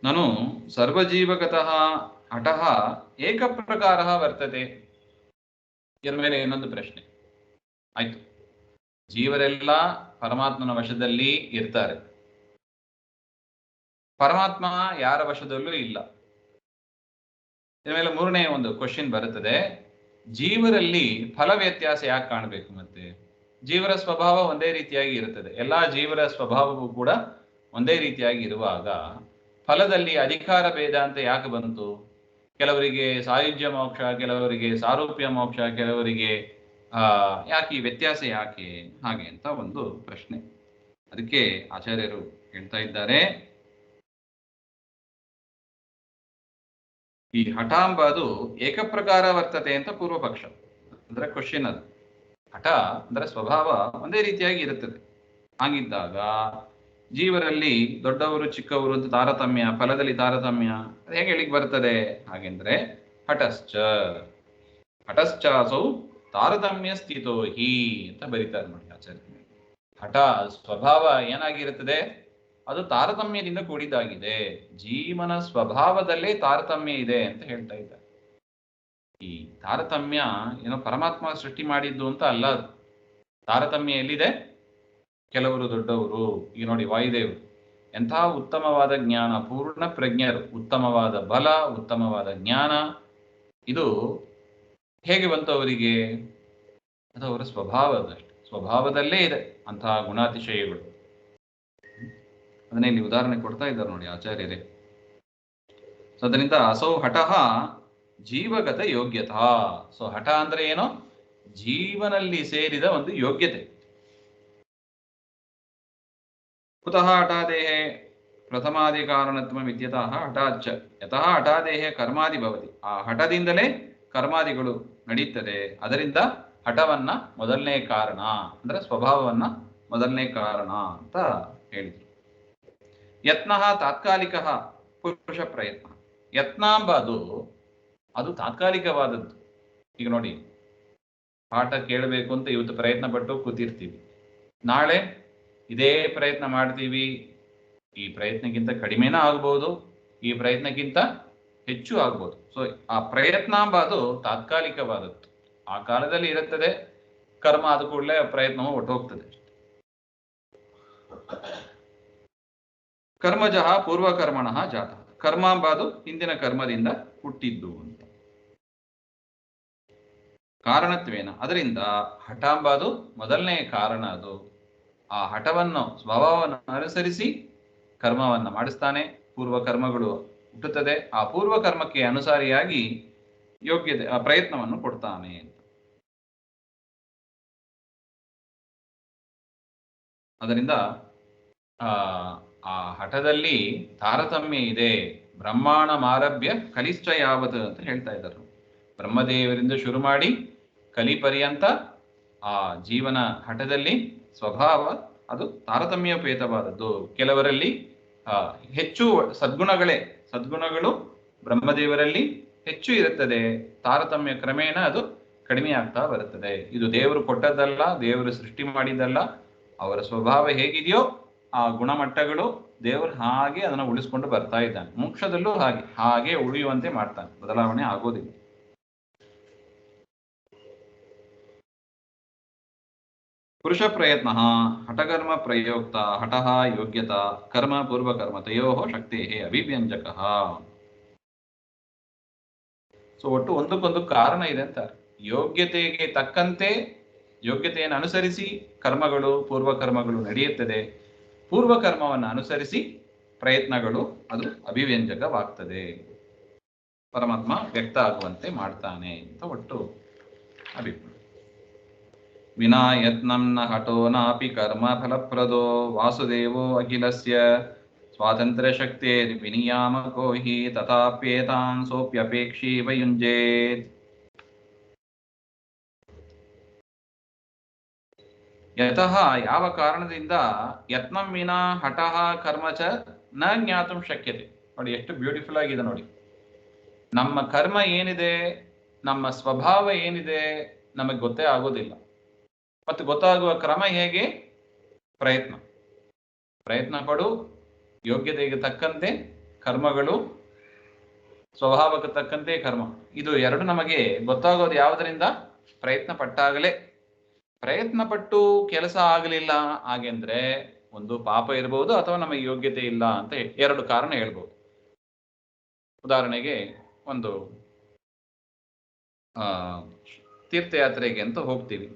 ನಾನು ಸರ್ವಜೀವಗತಃ ಹಠಃ ಏಕ ಪ್ರಕಾರ ವರ್ತತೆ. ಇದರ ಮೇಲೆ ಇನ್ನೊಂದು ಪ್ರಶ್ನೆ. ಆಯ್ತು, ಜೀವರೆಲ್ಲ ಪರಮಾತ್ಮನ ವಶದಲ್ಲಿ ಇರ್ತಾರೆ, ಪರಮಾತ್ಮ ಯಾರ ವಶದಲ್ಲೂ ಇಲ್ಲ. ಇದರ ಮೇಲೆ ಮೂರನೇ ಒಂದು ಕ್ವಶನ್ ಬರುತ್ತದೆ. ಜೀವರಲ್ಲಿ ಫಲ ವ್ಯತ್ಯಾಸ ಯಾಕೆ ಕಾಣಬೇಕು? ಮತ್ತೆ ಜೀವರ ಸ್ವಭಾವ ಒಂದೇ ರೀತಿಯಾಗಿ ಇರುತ್ತದೆ. ಎಲ್ಲಾ ಜೀವರ ಸ್ವಭಾವವೂ ಕೂಡ ಒಂದೇ ರೀತಿಯಾಗಿ ಇರುವಾಗ ಫಲದಲ್ಲಿ ಅಧಿಕಾರ ಭೇದ ಅಂತ ಯಾಕೆ ಬಂತು? ಕೆಲವರಿಗೆ ಸಾಯುಜ್ಯ ಮೋಕ್ಷ, ಕೆಲವರಿಗೆ ಸಾರೂಪ್ಯ ಮೋಕ್ಷ, ಕೆಲವರಿಗೆ ಯಾಕೆ ಈ ವ್ಯತ್ಯಾಸ ಯಾಕೆ ಹಾಗೆ ಅಂತ ಒಂದು ಪ್ರಶ್ನೆ. ಅದಕ್ಕೆ ಆಚಾರ್ಯರು ಹೇಳ್ತಾ ಇದ್ದಾರೆ, ಈ ಹಠಾಂಬ ಅದು ಏಕಪ್ರಕಾರ ವರ್ತತೆ ಅಂತ ಪೂರ್ವ ಪಕ್ಷ. ಅಂದ್ರೆ ಕ್ವಶನ್ ಅದು. ಹಠ ಅಂದ್ರೆ ಸ್ವಭಾವ ಒಂದೇ ರೀತಿಯಾಗಿ ಇರುತ್ತದೆ. ಹಾಗಿದ್ದಾಗ ಜೀವರಲ್ಲಿ ದೊಡ್ಡವರು ಚಿಕ್ಕವರು ಅಂತ ತಾರತಮ್ಯ, ಫಲದಲ್ಲಿ ತಾರತಮ್ಯ ಅದು ಹೇಗೆ ಹೇಳಿಕ್ ಬರ್ತದೆ? ಹಾಗೆಂದ್ರೆ ಹಠಶ್ಚಾಸೌ ತಾರತಮ್ಯ ಸ್ಥಿತೋ ಹಿ ಅಂತ ಬರೀತಾರೆ ನೋಡಿ ಆಚಾರ್ಯ. ಹಠ ಸ್ವಭಾವ ಏನಾಗಿರುತ್ತದೆ? ಅದು ತಾರತಮ್ಯದಿಂದ ಕೂಡಿದ್ದಾಗಿದೆ. ಜೀವನ ಸ್ವಭಾವದಲ್ಲೇ ತಾರತಮ್ಯ ಇದೆ ಅಂತ ಹೇಳ್ತಾ ಇದ್ದಾರೆ. ಈ ತಾರತಮ್ಯ ಏನೋ ಪರಮಾತ್ಮ ಸೃಷ್ಟಿ ಮಾಡಿದ್ದು ಅಂತ ಅಲ್ಲ. ಅದು ತಾರತಮ್ಯ ಎಲ್ಲಿದೆ? ಕೆಲವರು ದೊಡ್ಡವರು, ಈಗ ನೋಡಿ ವಾಯುದೇವರು ಎಂಥ ಉತ್ತಮವಾದ ಜ್ಞಾನ, ಪೂರ್ಣ ಪ್ರಜ್ಞರು, ಉತ್ತಮವಾದ ಬಲ, ಉತ್ತಮವಾದ ಜ್ಞಾನ, ಇದು ಹೇಗೆ ಬಂತು ಅವರಿಗೆ? ಅದು ಅವರ ಸ್ವಭಾವದಷ್ಟೇ, ಸ್ವಭಾವದಲ್ಲೇ ಇದೆ ಅಂತಹ ಗುಣಾತಿಶಯಗಳು. ಅದನ್ನೇ ಇಲ್ಲಿ ಉದಾಹರಣೆ ಕೊಡ್ತಾ ಇದ್ದಾರೆ ನೋಡಿ ಆಚಾರ್ಯರೇ. ಸೊ ಅದರಿಂದ ಅಸೌ ಹಠಃ ಜೀವಗತ ಯೋಗ್ಯತಾ. ಸೊ ಹಠ ಅಂದ್ರೆ ಏನು? ಜೀವನಲ್ಲಿ ಸೇರಿದ ಒಂದು ಯೋಗ್ಯತೆ. ಕುತಃ ಹಠಾದೇಹೇ ಪ್ರಥಮಾದಿ ಕಾರಣತ್ವ ವಿದ್ಯತಃ ಹಠಾಚ್ಚ ಯತಃ ಹಠಾದೇಹೇ ಕರ್ಮಾದಿ ಭವತಿ. ಆ ಹಠದಿಂದಲೇ ಕರ್ಮಾದಿಗಳು ನಡೀತದೆ. ಅದರಿಂದ ಹಠವನ್ನ ಮೊದಲನೇ ಕಾರಣ ಅಂದ್ರೆ ಸ್ವಭಾವವನ್ನ ಮೊದಲನೇ ಕಾರಣ ಅಂತ ಹೇಳಿದ್ರು. ಯತ್ನ ತಾತ್ಕಾಲಿಕ ಪುರುಷ ಪ್ರಯತ್ನ. ಯತ್ನ ಎಂಬುದು ಅದು ತಾತ್ಕಾಲಿಕವಾದದ್ದು. ಈಗ ನೋಡಿ, ಪಾಠ ಕೇಳಬೇಕು ಅಂತ ಇವತ್ತು ಪ್ರಯತ್ನ ಪಟ್ಟು ಕೂತಿರ್ತೀವಿ, ನಾಳೆ ಇದೇ ಪ್ರಯತ್ನ ಮಾಡ್ತೀವಿ. ಈ ಪ್ರಯತ್ನಕ್ಕಿಂತ ಕಡಿಮೆನೂ ಆಗ್ಬೋದು, ಈ ಪ್ರಯತ್ನಕ್ಕಿಂತ ಹೆಚ್ಚು ಆಗ್ಬೋದು. ಸೊ ಆ ಪ್ರಯತ್ನ ಎಂಬುದು ತಾತ್ಕಾಲಿಕವಾದದ್ದು, ಆ ಕಾಲದಲ್ಲಿ ಇರುತ್ತದೆ. ಕರ್ಮ ಆದ ಕೂಡಲೇ ಪ್ರಯತ್ನವು ಹೊಟ್ಟೋಗ್ತದೆ. ಕರ್ಮಜಃ ಪೂರ್ವಕರ್ಮಣಃ ಜಾತಃ. ಕರ್ಮ ಎಂಬುದು ಹಿಂದಿನ ಕರ್ಮದಿಂದ ಹುಟ್ಟಿದ್ದು ಅಂತ. ಕಾರಣತ್ವೇನ, ಅದರಿಂದ ಹಠ ಎಂಬುದು ಮೊದಲನೇ ಕಾರಣ. ಅದು ಆ ಹಠವನ್ನು, ಸ್ವಭಾವವನ್ನು ಅನುಸರಿಸಿ ಕರ್ಮವನ್ನ ಮಾಡಿಸ್ತಾನೆ. ಪೂರ್ವ ಕರ್ಮಗಳು ಹುಟ್ಟುತ್ತದೆ. ಆ ಪೂರ್ವ ಕರ್ಮಕ್ಕೆ ಅನುಸಾರಿಯಾಗಿ ಯೋಗ್ಯತೆ, ಆ ಪ್ರಯತ್ನವನ್ನು ಕೊಡ್ತಾನೆ ಅಂತ. ಅದರಿಂದ ಆ ಹಠದಲ್ಲಿ ತಾರತಮ್ಯ ಇದೆ. ಬ್ರಹ್ಮಾಂಡ ಮಾರಭ್ಯ ಕಲಿಷ್ಠ ಯಾವತ್ ಅಂತ ಹೇಳ್ತಾ ಇದ್ದಾರೆ. ಬ್ರಹ್ಮದೇವರಿಂದ ಶುರು ಮಾಡಿ ಕಲಿ ಪರ್ಯಂತ ಆ ಜೀವನ ಹಠದಲ್ಲಿ ಸ್ವಭಾವ ಅದು ತಾರತಮ್ಯೋಪೇತವಾದದ್ದು. ಕೆಲವರಲ್ಲಿ ಹೆಚ್ಚು ಸದ್ಗುಣಗಳು ಬ್ರಹ್ಮದೇವರಲ್ಲಿ ಹೆಚ್ಚು ಇರುತ್ತದೆ. ತಾರತಮ್ಯ ಕ್ರಮೇಣ ಅದು ಕಡಿಮೆ ಆಗ್ತಾ ಬರುತ್ತದೆ. ಇದು ದೇವರು ಕೊಟ್ಟದ್ದಲ್ಲ, ದೇವರು ಸೃಷ್ಟಿ ಮಾಡಿದ್ದಲ್ಲ. ಅವರ ಸ್ವಭಾವ ಹೇಗಿದೆಯೋ ಆ ಗುಣಮಟ್ಟಗಳು ದೇವರು ಹಾಗೆ ಅದನ್ನು ಉಳಿಸ್ಕೊಂಡು ಬರ್ತಾ ಇದ್ದಾನೆ. ಮೋಕ್ಷದಲ್ಲೂ ಹಾಗೆ ಉಳಿಯುವಂತೆ ಮಾಡ್ತಾನೆ, ಬದಲಾವಣೆ ಆಗೋದಿಲ್ಲ. ಪುರುಷ ಪ್ರಯತ್ನ ಹಠಕರ್ಮ ಪ್ರಯೋಕ್ತ ಹಠಃ ಯೋಗ್ಯತಾ ಕರ್ಮ ಪೂರ್ವಕರ್ಮ ತಯೋ ಶಕ್ತಿ ಅಭಿವ್ಯಂಜಕ. ಸೊ ಒಟ್ಟು ಒಂದಕ್ಕೊಂದು ಕಾರಣ ಇದೆ ಅಂತ. ಯೋಗ್ಯತೆಗೆ ತಕ್ಕಂತೆ, ಯೋಗ್ಯತೆಯನ್ನು ಅನುಸರಿಸಿ ಕರ್ಮಗಳು, ಪೂರ್ವಕರ್ಮಗಳು ನಡೆಯುತ್ತದೆ. ಪೂರ್ವಕರ್ಮವನ್ನು ಅನುಸರಿಸಿ ಪ್ರಯತ್ನಗಳು ಅದು ಅಭಿವ್ಯಂಜಕವಾಗ್ತದೆ, ಪರಮಾತ್ಮ ವ್ಯಕ್ತ ಆಗುವಂತೆ ಮಾಡ್ತಾನೆ ಅಂತ ಒಟ್ಟು ಅಭಿಪ್ರಾಯ. ವಿನಾ ಯತ್ನಂ ನ ಹಠೋ ನಾಪಿ ಕರ್ಮ ಫಲಪ್ರದೋ ವಾಸುದೇವೋ ಅಖಿಲಸ್ಯ ಸ್ವಾತಂತ್ರ್ಯ ಶಕ್ತಿ ವಿನಿಯಾಮಕೋ ಹಿ ತಥಾಪ್ಯೇತಾನ್ ಸೋಪ್ಯಪೇಕ್ಷೀವ ಯುಂಜೇತ್. ಯತಃ ಯಾವ ಕಾರಣದಿಂದ ಯತ್ನಂ ವಿನಾ ಹಠಃ ಕರ್ಮ ಚ ನ ಜ್ಞಾತುಂ ಶಕ್ಯತೆ. ನೋಡಿ ಎಷ್ಟು ಬ್ಯೂಟಿಫುಲ್ ಆಗಿದೆ ನೋಡಿ. ನಮ್ಮ ಕರ್ಮ ಏನಿದೆ, ನಮ್ಮ ಸ್ವಭಾವ ಏನಿದೆ ನಮಗೆ ಗೊತ್ತೇ ಆಗೋದಿಲ್ಲ. ಮತ್ತು ಗೊತ್ತಾಗುವ ಕ್ರಮ ಹೇಗೆ? ಪ್ರಯತ್ನ ಪಡು, ಯೋಗ್ಯತೆಗೆ ತಕ್ಕಂತೆ ಕರ್ಮಗಳು, ಸ್ವಭಾವಕ್ಕೆ ತಕ್ಕಂತೆ ಕರ್ಮ. ಇದು ಎರಡು ನಮಗೆ ಗೊತ್ತಾಗೋದು ಯಾವುದರಿಂದ? ಪ್ರಯತ್ನ ಪಟ್ಟಾಗಲೇ. ಪ್ರಯತ್ನ ಪಟ್ಟು ಕೆಲಸ ಆಗಲಿಲ್ಲ ಹಾಗೆಂದ್ರೆ ಒಂದು ಪಾಪ ಇರಬಹುದು, ಅಥವಾ ನಮಗೆ ಯೋಗ್ಯತೆ ಇಲ್ಲ ಅಂತ ಎರಡು ಕಾರಣ ಹೇಳ್ಬೋದು. ಉದಾಹರಣೆಗೆ ಒಂದು ತೀರ್ಥಯಾತ್ರೆಗೆ ಅಂತ ಹೋಗ್ತೀವಿ,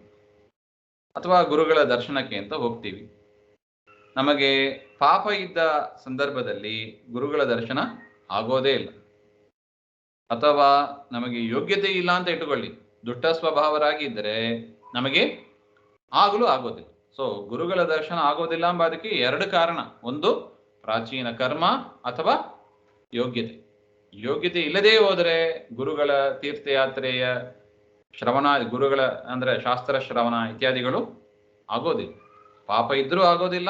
ಅಥವಾ ಗುರುಗಳ ದರ್ಶನಕ್ಕೆ ಅಂತ ಹೋಗ್ತೀವಿ. ನಮಗೆ ಪಾಪ ಇದ್ದ ಸಂದರ್ಭದಲ್ಲಿ ಗುರುಗಳ ದರ್ಶನ ಆಗೋದೇ ಇಲ್ಲ, ಅಥವಾ ನಮಗೆ ಯೋಗ್ಯತೆ ಇಲ್ಲ ಅಂತ ಇಟ್ಟುಕೊಳ್ಳಿ, ದುಷ್ಟ ಸ್ವಭಾವರಾಗಿ ಇದ್ದರೆ ನಮಗೆ ಆಗಲೂ ಆಗೋದಿಲ್ಲ. ಸೊ ಗುರುಗಳ ದರ್ಶನ ಆಗೋದಿಲ್ಲ ಎಂಬ ಅದಕ್ಕೆ ಎರಡು ಕಾರಣ. ಒಂದು ಪ್ರಾಚೀನ ಕರ್ಮ ಅಥವಾ ಯೋಗ್ಯತೆ. ಯೋಗ್ಯತೆ ಇಲ್ಲದೇ ಹೋದರೆ ಗುರುಗಳ ತೀರ್ಥಯಾತ್ರೆಯ ಶ್ರವಣ, ಗುರುಗಳ ಅಂದ್ರೆ ಶಾಸ್ತ್ರ ಶ್ರವಣ ಇತ್ಯಾದಿಗಳು ಆಗೋದಿಲ್ಲ. ಪಾಪ ಇದ್ರೂ ಆಗೋದಿಲ್ಲ,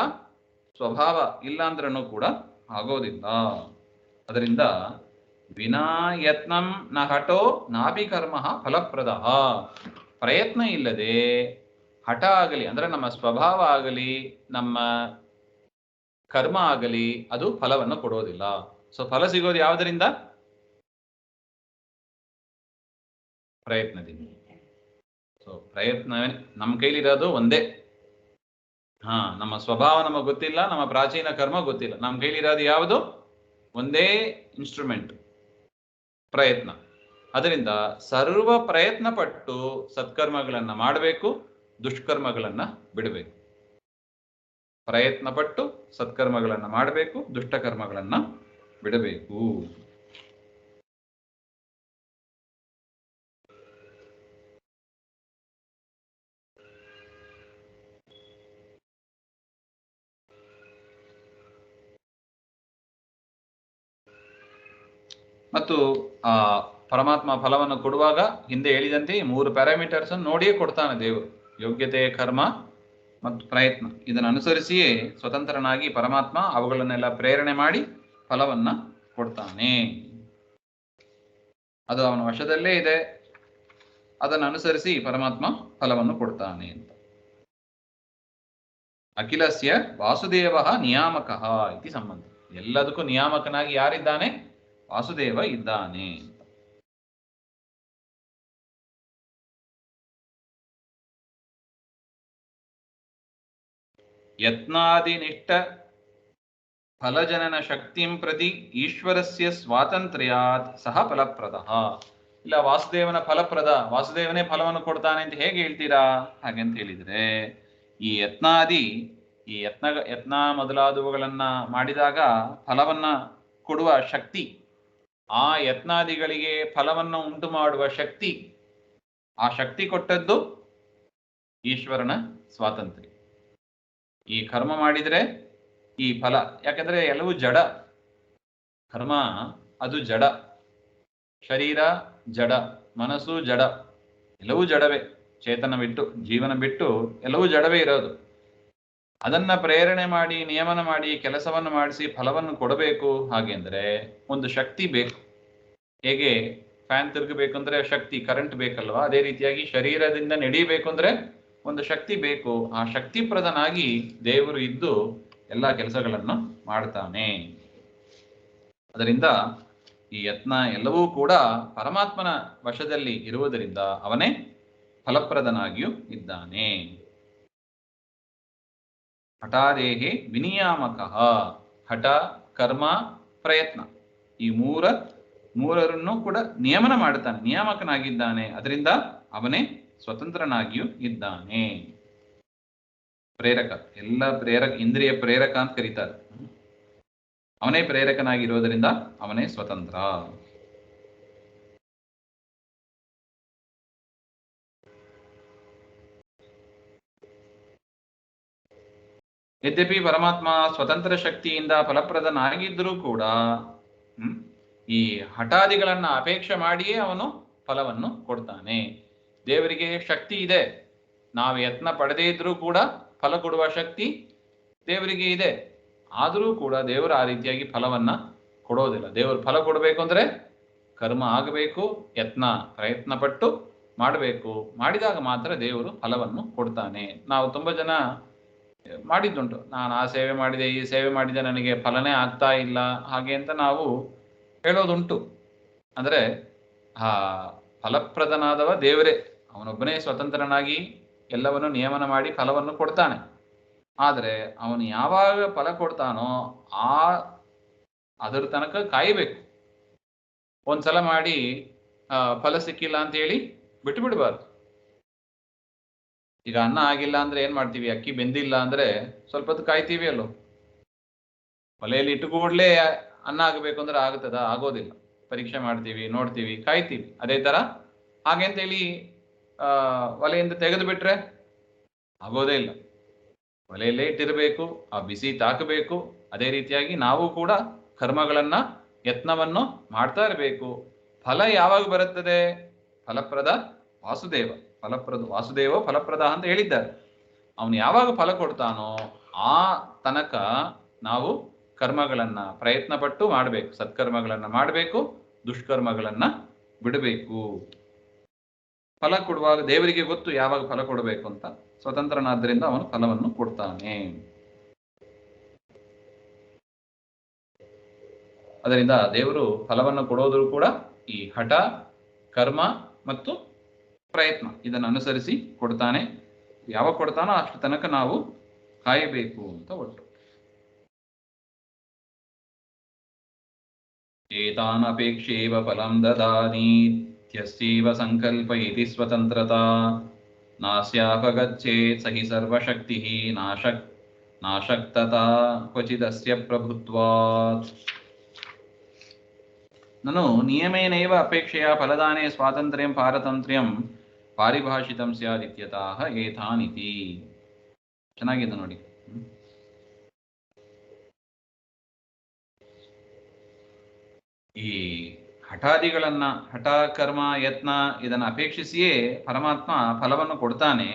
ಸ್ವಭಾವ ಇಲ್ಲ ಅಂದ್ರೂ ಕೂಡ ಆಗೋದಿಲ್ಲ. ಅದರಿಂದ ವಿನಾ ಯತ್ನಂ ನ ಹಠೋ ನಾಪಿ ಕರ್ಮ ಫಲಪ್ರದ. ಪ್ರಯತ್ನ ಇಲ್ಲದೆ ಹಠ ಆಗಲಿ ಅಂದ್ರೆ ನಮ್ಮ ಸ್ವಭಾವ ಆಗಲಿ ನಮ್ಮ ಕರ್ಮ ಆಗಲಿ ಅದು ಫಲವನ್ನು ಕೊಡೋದಿಲ್ಲ. ಸೊ ಫಲ ಸಿಗೋದು ಯಾವುದರಿಂದ? ಪ್ರಯತ್ನದಿಂದ. ಸೊ ಪ್ರಯತ್ನವೇ ನಮ್ಮ ಕೈಲಿರೋದು ಒಂದೇ. ನಮ್ಮ ಸ್ವಭಾವ ನಮಗೆ ಗೊತ್ತಿಲ್ಲ, ನಮ್ಮ ಪ್ರಾಚೀನ ಕರ್ಮ ಗೊತ್ತಿಲ್ಲ. ನಮ್ಮ ಕೈಲಿರೋದು ಯಾವುದು? ಒಂದೇ ಇನ್ಸ್ಟ್ರೂಮೆಂಟ್, ಪ್ರಯತ್ನ. ಅದರಿಂದ ಸರ್ವ ಪ್ರಯತ್ನ ಪಟ್ಟು ಸತ್ಕರ್ಮಗಳನ್ನ ಮಾಡಬೇಕು, ದುಷ್ಕರ್ಮಗಳನ್ನ ಬಿಡಬೇಕು. ಪ್ರಯತ್ನ ಪಟ್ಟು ಸತ್ಕರ್ಮಗಳನ್ನ ಮಾಡಬೇಕು, ದುಷ್ಟಕರ್ಮಗಳನ್ನ ಬಿಡಬೇಕು. ಮತ್ತು ಆ ಪರಮಾತ್ಮ ಫಲವನ್ನು ಕೊಡುವಾಗ ಹಿಂದೆ ಹೇಳಿದಂತೆ 3 ಪ್ಯಾರಾಮೀಟರ್ಸ್ ನೋಡಿಯೇ ಕೊಡ್ತಾನೆ ದೇವರು. ಯೋಗ್ಯತೆ, ಕರ್ಮ ಮತ್ತು ಪ್ರಯತ್ನ. ಇದನ್ನು ಅನುಸರಿಸಿಯೇ ಸ್ವತಂತ್ರನಾಗಿ ಪರಮಾತ್ಮ ಅವುಗಳನ್ನೆಲ್ಲ ಪ್ರೇರಣೆ ಮಾಡಿ ಫಲವನ್ನ ಕೊಡ್ತಾನೆ. ಅದು ಅವನ ವಶದಲ್ಲೇ ಇದೆ, ಅದನ್ನು ಅನುಸರಿಸಿ ಪರಮಾತ್ಮ ಫಲವನ್ನು ಕೊಡ್ತಾನೆ ಅಂತ. ಅಖಿಲಸ್ಯ ವಾಸುದೇವ ನಿಯಾಮಕ ಇತಿ ಸಂಬಂಧ. ಎಲ್ಲದಕ್ಕೂ ನಿಯಾಮಕನಾಗಿ ಯಾರಿದ್ದಾನೆ? ವಾಸುದೇವ ಇದ್ದಾನೆ. ಯತ್ನಾದಿನಿಷ್ಠ ಫಲಜನನ ಶಕ್ತಿಂ ಪ್ರತಿ ಈಶ್ವರಸ್ಯ ಸ್ವಾತಂತ್ರ್ಯಾತ್ ಸಹ ಫಲಪ್ರದ. ಇಲ್ಲ ವಾಸುದೇವನ ಫಲಪ್ರದ, ವಾಸುದೇವನೇ ಫಲವನ್ನು ಕೊಡ್ತಾನೆ ಅಂತ ಹೇಗೆ ಹೇಳ್ತೀರಾ? ಹಾಗೆಂತ ಹೇಳಿದ್ರೆ ಈ ಯತ್ನ ಮೊದಲಾದವುಗಳನ್ನ ಮಾಡಿದಾಗ ಫಲವನ್ನ ಕೊಡುವ ಶಕ್ತಿ, ಆ ಯತ್ನಾದಿಗಳಿಗೆ ಫಲವನ್ನು ಉಂಟು ಮಾಡುವ ಶಕ್ತಿ, ಆ ಶಕ್ತಿ ಕೊಟ್ಟದ್ದು ಈಶ್ವರನ ಸ್ವಾತಂತ್ರ್ಯ. ಈ ಕರ್ಮ ಮಾಡಿದ್ರೆ ಈ ಫಲ, ಯಾಕಂದ್ರೆ ಎಲ್ಲವೂ ಜಡ. ಕರ್ಮ ಅದು ಜಡ, ಶರೀರ ಜಡ, ಮನಸ್ಸು ಜಡ, ಎಲ್ಲವೂ ಜಡವೇ. ಚೇತನ ಬಿಟ್ಟು, ಜೀವನ ಬಿಟ್ಟು ಎಲ್ಲವೂ ಜಡವೇ ಇರೋದು. ಅದನ್ನ ಪ್ರೇರಣೆ ಮಾಡಿ, ನಿಯಮನ ಮಾಡಿ, ಕೆಲಸವನ್ನು ಮಾಡಿಸಿ ಫಲವನ್ನು ಕೊಡಬೇಕು. ಹಾಗೆಂದ್ರೆ ಒಂದು ಶಕ್ತಿ ಬೇಕು. ಹೇಗೆ ಫ್ಯಾನ್ ತಿರುಗಬೇಕಂದ್ರೆ ಶಕ್ತಿ, ಕರೆಂಟ್ ಬೇಕಲ್ವಾ? ಅದೇ ರೀತಿಯಾಗಿ ಶರೀರದಿಂದ ನಡೀಬೇಕು ಅಂದ್ರೆ ಒಂದು ಶಕ್ತಿ ಬೇಕು. ಆ ಶಕ್ತಿಪ್ರದನಾಗಿ ದೇವರು ಇದ್ದು ಎಲ್ಲ ಕೆಲಸಗಳನ್ನು ಮಾಡ್ತಾನೆ. ಅದರಿಂದ ಈ ಯತ್ನ ಎಲ್ಲವೂ ಕೂಡ ಪರಮಾತ್ಮನ ವಶದಲ್ಲಿ ಇರುವುದರಿಂದ ಅವನೇ ಫಲಪ್ರದನಾಗಿಯೂ ಇದ್ದಾನೆ. ಹಠಾದೇಹಿ ವಿನಿಯಾಮಕ. ಹಠ, ಕರ್ಮ, ಪ್ರಯತ್ನ ಈ ಮೂರರನ್ನು ಕೂಡ ನಿಯಮನ ಮಾಡ್ತಾನೆ, ನಿಯಾಮಕನಾಗಿದ್ದಾನೆ. ಅದರಿಂದ ಅವನೇ ಸ್ವತಂತ್ರನಾಗಿಯೂ ಇದ್ದಾನೆ. ಪ್ರೇರಕ, ಎಲ್ಲ ಪ್ರೇರಕ, ಇಂದ್ರಿಯ ಪ್ರೇರಕ ಅಂತ ಕರೀತಾರೆ. ಅವನೇ ಪ್ರೇರಕನಾಗಿರೋದರಿಂದ ಅವನೇ ಸ್ವತಂತ್ರ. ಯದ್ಯಪಿ ಪರಮಾತ್ಮ ಸ್ವತಂತ್ರ ಶಕ್ತಿಯಿಂದ ಫಲಪ್ರದನಾಗಿದ್ದರೂ ಕೂಡ ಈ ಹಠಾದಿಗಳನ್ನ ಅಪೇಕ್ಷೆ ಮಾಡಿಯೇ ಅವನು ಫಲವನ್ನು ಕೊಡ್ತಾನೆ. ದೇವರಿಗೆ ಶಕ್ತಿ ಇದೆ, ನಾವು ಯತ್ನ ಪಡೆದೇ ಇದ್ರೂ ಕೂಡ ಫಲ ಕೊಡುವ ಶಕ್ತಿ ದೇವರಿಗೆ ಇದೆ. ಆದರೂ ಕೂಡ ದೇವರು ಆ ರೀತಿಯಾಗಿ ಫಲವನ್ನ ಕೊಡೋದಿಲ್ಲ. ದೇವರು ಫಲ ಕೊಡಬೇಕು ಅಂದ್ರೆ ಕರ್ಮ ಆಗಬೇಕು, ಪ್ರಯತ್ನ ಪಟ್ಟು ಮಾಡಬೇಕು. ಮಾಡಿದಾಗ ಮಾತ್ರ ದೇವರು ಫಲವನ್ನು ಕೊಡ್ತಾನೆ. ನಾವು ತುಂಬಾ ಜನ ಮಾಡಿದ್ದುಂಟು, ನಾನು ಆ ಸೇವೆ ಮಾಡಿದೆ, ಈ ಸೇವೆ ಮಾಡಿದೆ, ನನಗೆ ಫಲನೇ ಆಗ್ತಾ ಇಲ್ಲ ಹಾಗೆ ಅಂತ ನಾವು ಹೇಳೋದುಂಟು. ಅಂದ್ರೆ ಆ ಫಲಪ್ರದನಾದವ ದೇವರೇ, ಅವನೊಬ್ಬನೇ ಸ್ವತಂತ್ರನಾಗಿ ಎಲ್ಲವನ್ನು ನಿಯಮನ ಮಾಡಿ ಫಲವನ್ನು ಕೊಡ್ತಾನೆ. ಆದರೆ ಅವನು ಯಾವಾಗ ಫಲ ಕೊಡ್ತಾನೋ ಅದರ ತನಕ ಕಾಯಬೇಕು. ಒಂದ್ಸಲ ಮಾಡಿ ಫಲ ಸಿಕ್ಕಿಲ್ಲ ಅಂತ ಹೇಳಿ ಬಿಟ್ಟು ಬಿಡಬಾರ್ದು. ಈಗ ಅನ್ನ ಆಗಿಲ್ಲ ಅಂದ್ರೆ ಏನ್ ಮಾಡ್ತೀವಿ? ಅಕ್ಕಿ ಬೆಂದಿಲ್ಲ ಅಂದ್ರೆ ಸ್ವಲ್ಪ ಹೊತ್ತು ಕಾಯ್ತೀವಿ ಅಲ್ಲೋ. ಒಲೆಯಲ್ಲಿ ಇಟ್ಟು ಕೂಡಲೇ ಅನ್ನ ಆಗಬೇಕು ಅಂದ್ರೆ ಆಗುತ್ತದ? ಆಗೋದಿಲ್ಲ. ಪರೀಕ್ಷೆ ಮಾಡ್ತೀವಿ, ನೋಡ್ತೀವಿ, ಕಾಯ್ತೀವಿ. ಅದೇ ತರ ಹಾಗೆ ಅಂತೇಳಿ ಒಲೆಯಿಂದ ತೆಗೆದು ಬಿಟ್ರೆ ಆಗೋದೇ ಇಲ್ಲ. ಒಲೆಯಲ್ಲೇ ಇಟ್ಟಿರಬೇಕು, ಆ ಬಿಸಿ ತಾಕಬೇಕು. ಅದೇ ರೀತಿಯಾಗಿ ನಾವು ಕೂಡ ಕರ್ಮಗಳನ್ನ ಯತ್ನವನ್ನು ಮಾಡ್ತಾ ಇರಬೇಕು. ಫಲ ಯಾವಾಗ ಬರುತ್ತದೆ? ಫಲಪ್ರದ ವಾಸುದೇವ. ವಾಸುದೇವ ಫಲಪ್ರದ ಅಂತ ಹೇಳಿದ್ದಾರೆ. ಅವನು ಯಾವಾಗ ಫಲ ಕೊಡ್ತಾನೋ ಆ ತನಕ ನಾವು ಕರ್ಮಗಳನ್ನ ಪ್ರಯತ್ನ ಪಟ್ಟು ಮಾಡಬೇಕು. ಸತ್ಕರ್ಮಗಳನ್ನ ಮಾಡಬೇಕು, ದುಷ್ಕರ್ಮಗಳನ್ನ ಬಿಡಬೇಕು. ಫಲ ಕೊಡುವಾಗ ದೇವರಿಗೆ ಗೊತ್ತು ಯಾವಾಗ ಫಲ ಕೊಡಬೇಕು ಅಂತ. ಸ್ವತಂತ್ರನಾದ್ದರಿಂದ ಅವನು ಫಲವನ್ನು ಕೊಡ್ತಾನೆ. ಅದರಿಂದ ದೇವರು ಫಲವನ್ನು ಕೊಡೋದ್ರು ಕೂಡ ಈ ಹಠ, ಕರ್ಮ ಮತ್ತು ಪ್ರಯತ್ನ ಇದನ್ನು ಅನುಸರಿಸಿ ಕೊಡ್ತಾನೆ. ಯಾವಾಗ ಕೊಡ್ತಾನೋ ಅಷ್ಟು ತನಕ ನಾವು ಕಾಯಬೇಕು ಅಂತ ಒಟ್ಟು. ಏತಾನಪೇಕ್ಷೇವ ಫಲಂ ದದಾನೀತ್ಯಸ್ಯೈವ ಸಂಕಲ್ಪ ಇತಿ ಸ್ವತಂತ್ರತಾ ನಾಸ್ಯಾಪಗಚ್ಚೇತ್ ಸಹಿ ಸರ್ವಶಕ್ತಿಃ ನಾಶಕ್ತತಾ ಕ್ವಚಿದಸ್ಯ ಪ್ರಭುತ್ವಾತ್. ನನು ನಿಯಮೇನೈವ ಅಪೇಕ್ಷೆಯ ಫಲದಾನೇ ಸ್ವಾತಂತ್ರ್ಯಂ ಪಾರತಂತ್ರ್ಯಂ ಪಾರಿಭಾಷಿತಂ ಸ್ಯಾದಿತ್ಯತಃ ಏತಾನಿತಿ. ಚೆನ್ನಾಗಿದೆ ನೋಡಿ. ಈ ಹಠಾದಿಗಳನ್ನ, ಹಠ, ಕರ್ಮ, ಯತ್ನ ಇದನ್ನು ಅಪೇಕ್ಷಿಸಿಯೇ ಪರಮಾತ್ಮ ಫಲವನ್ನು ಕೊಡ್ತಾನೆ.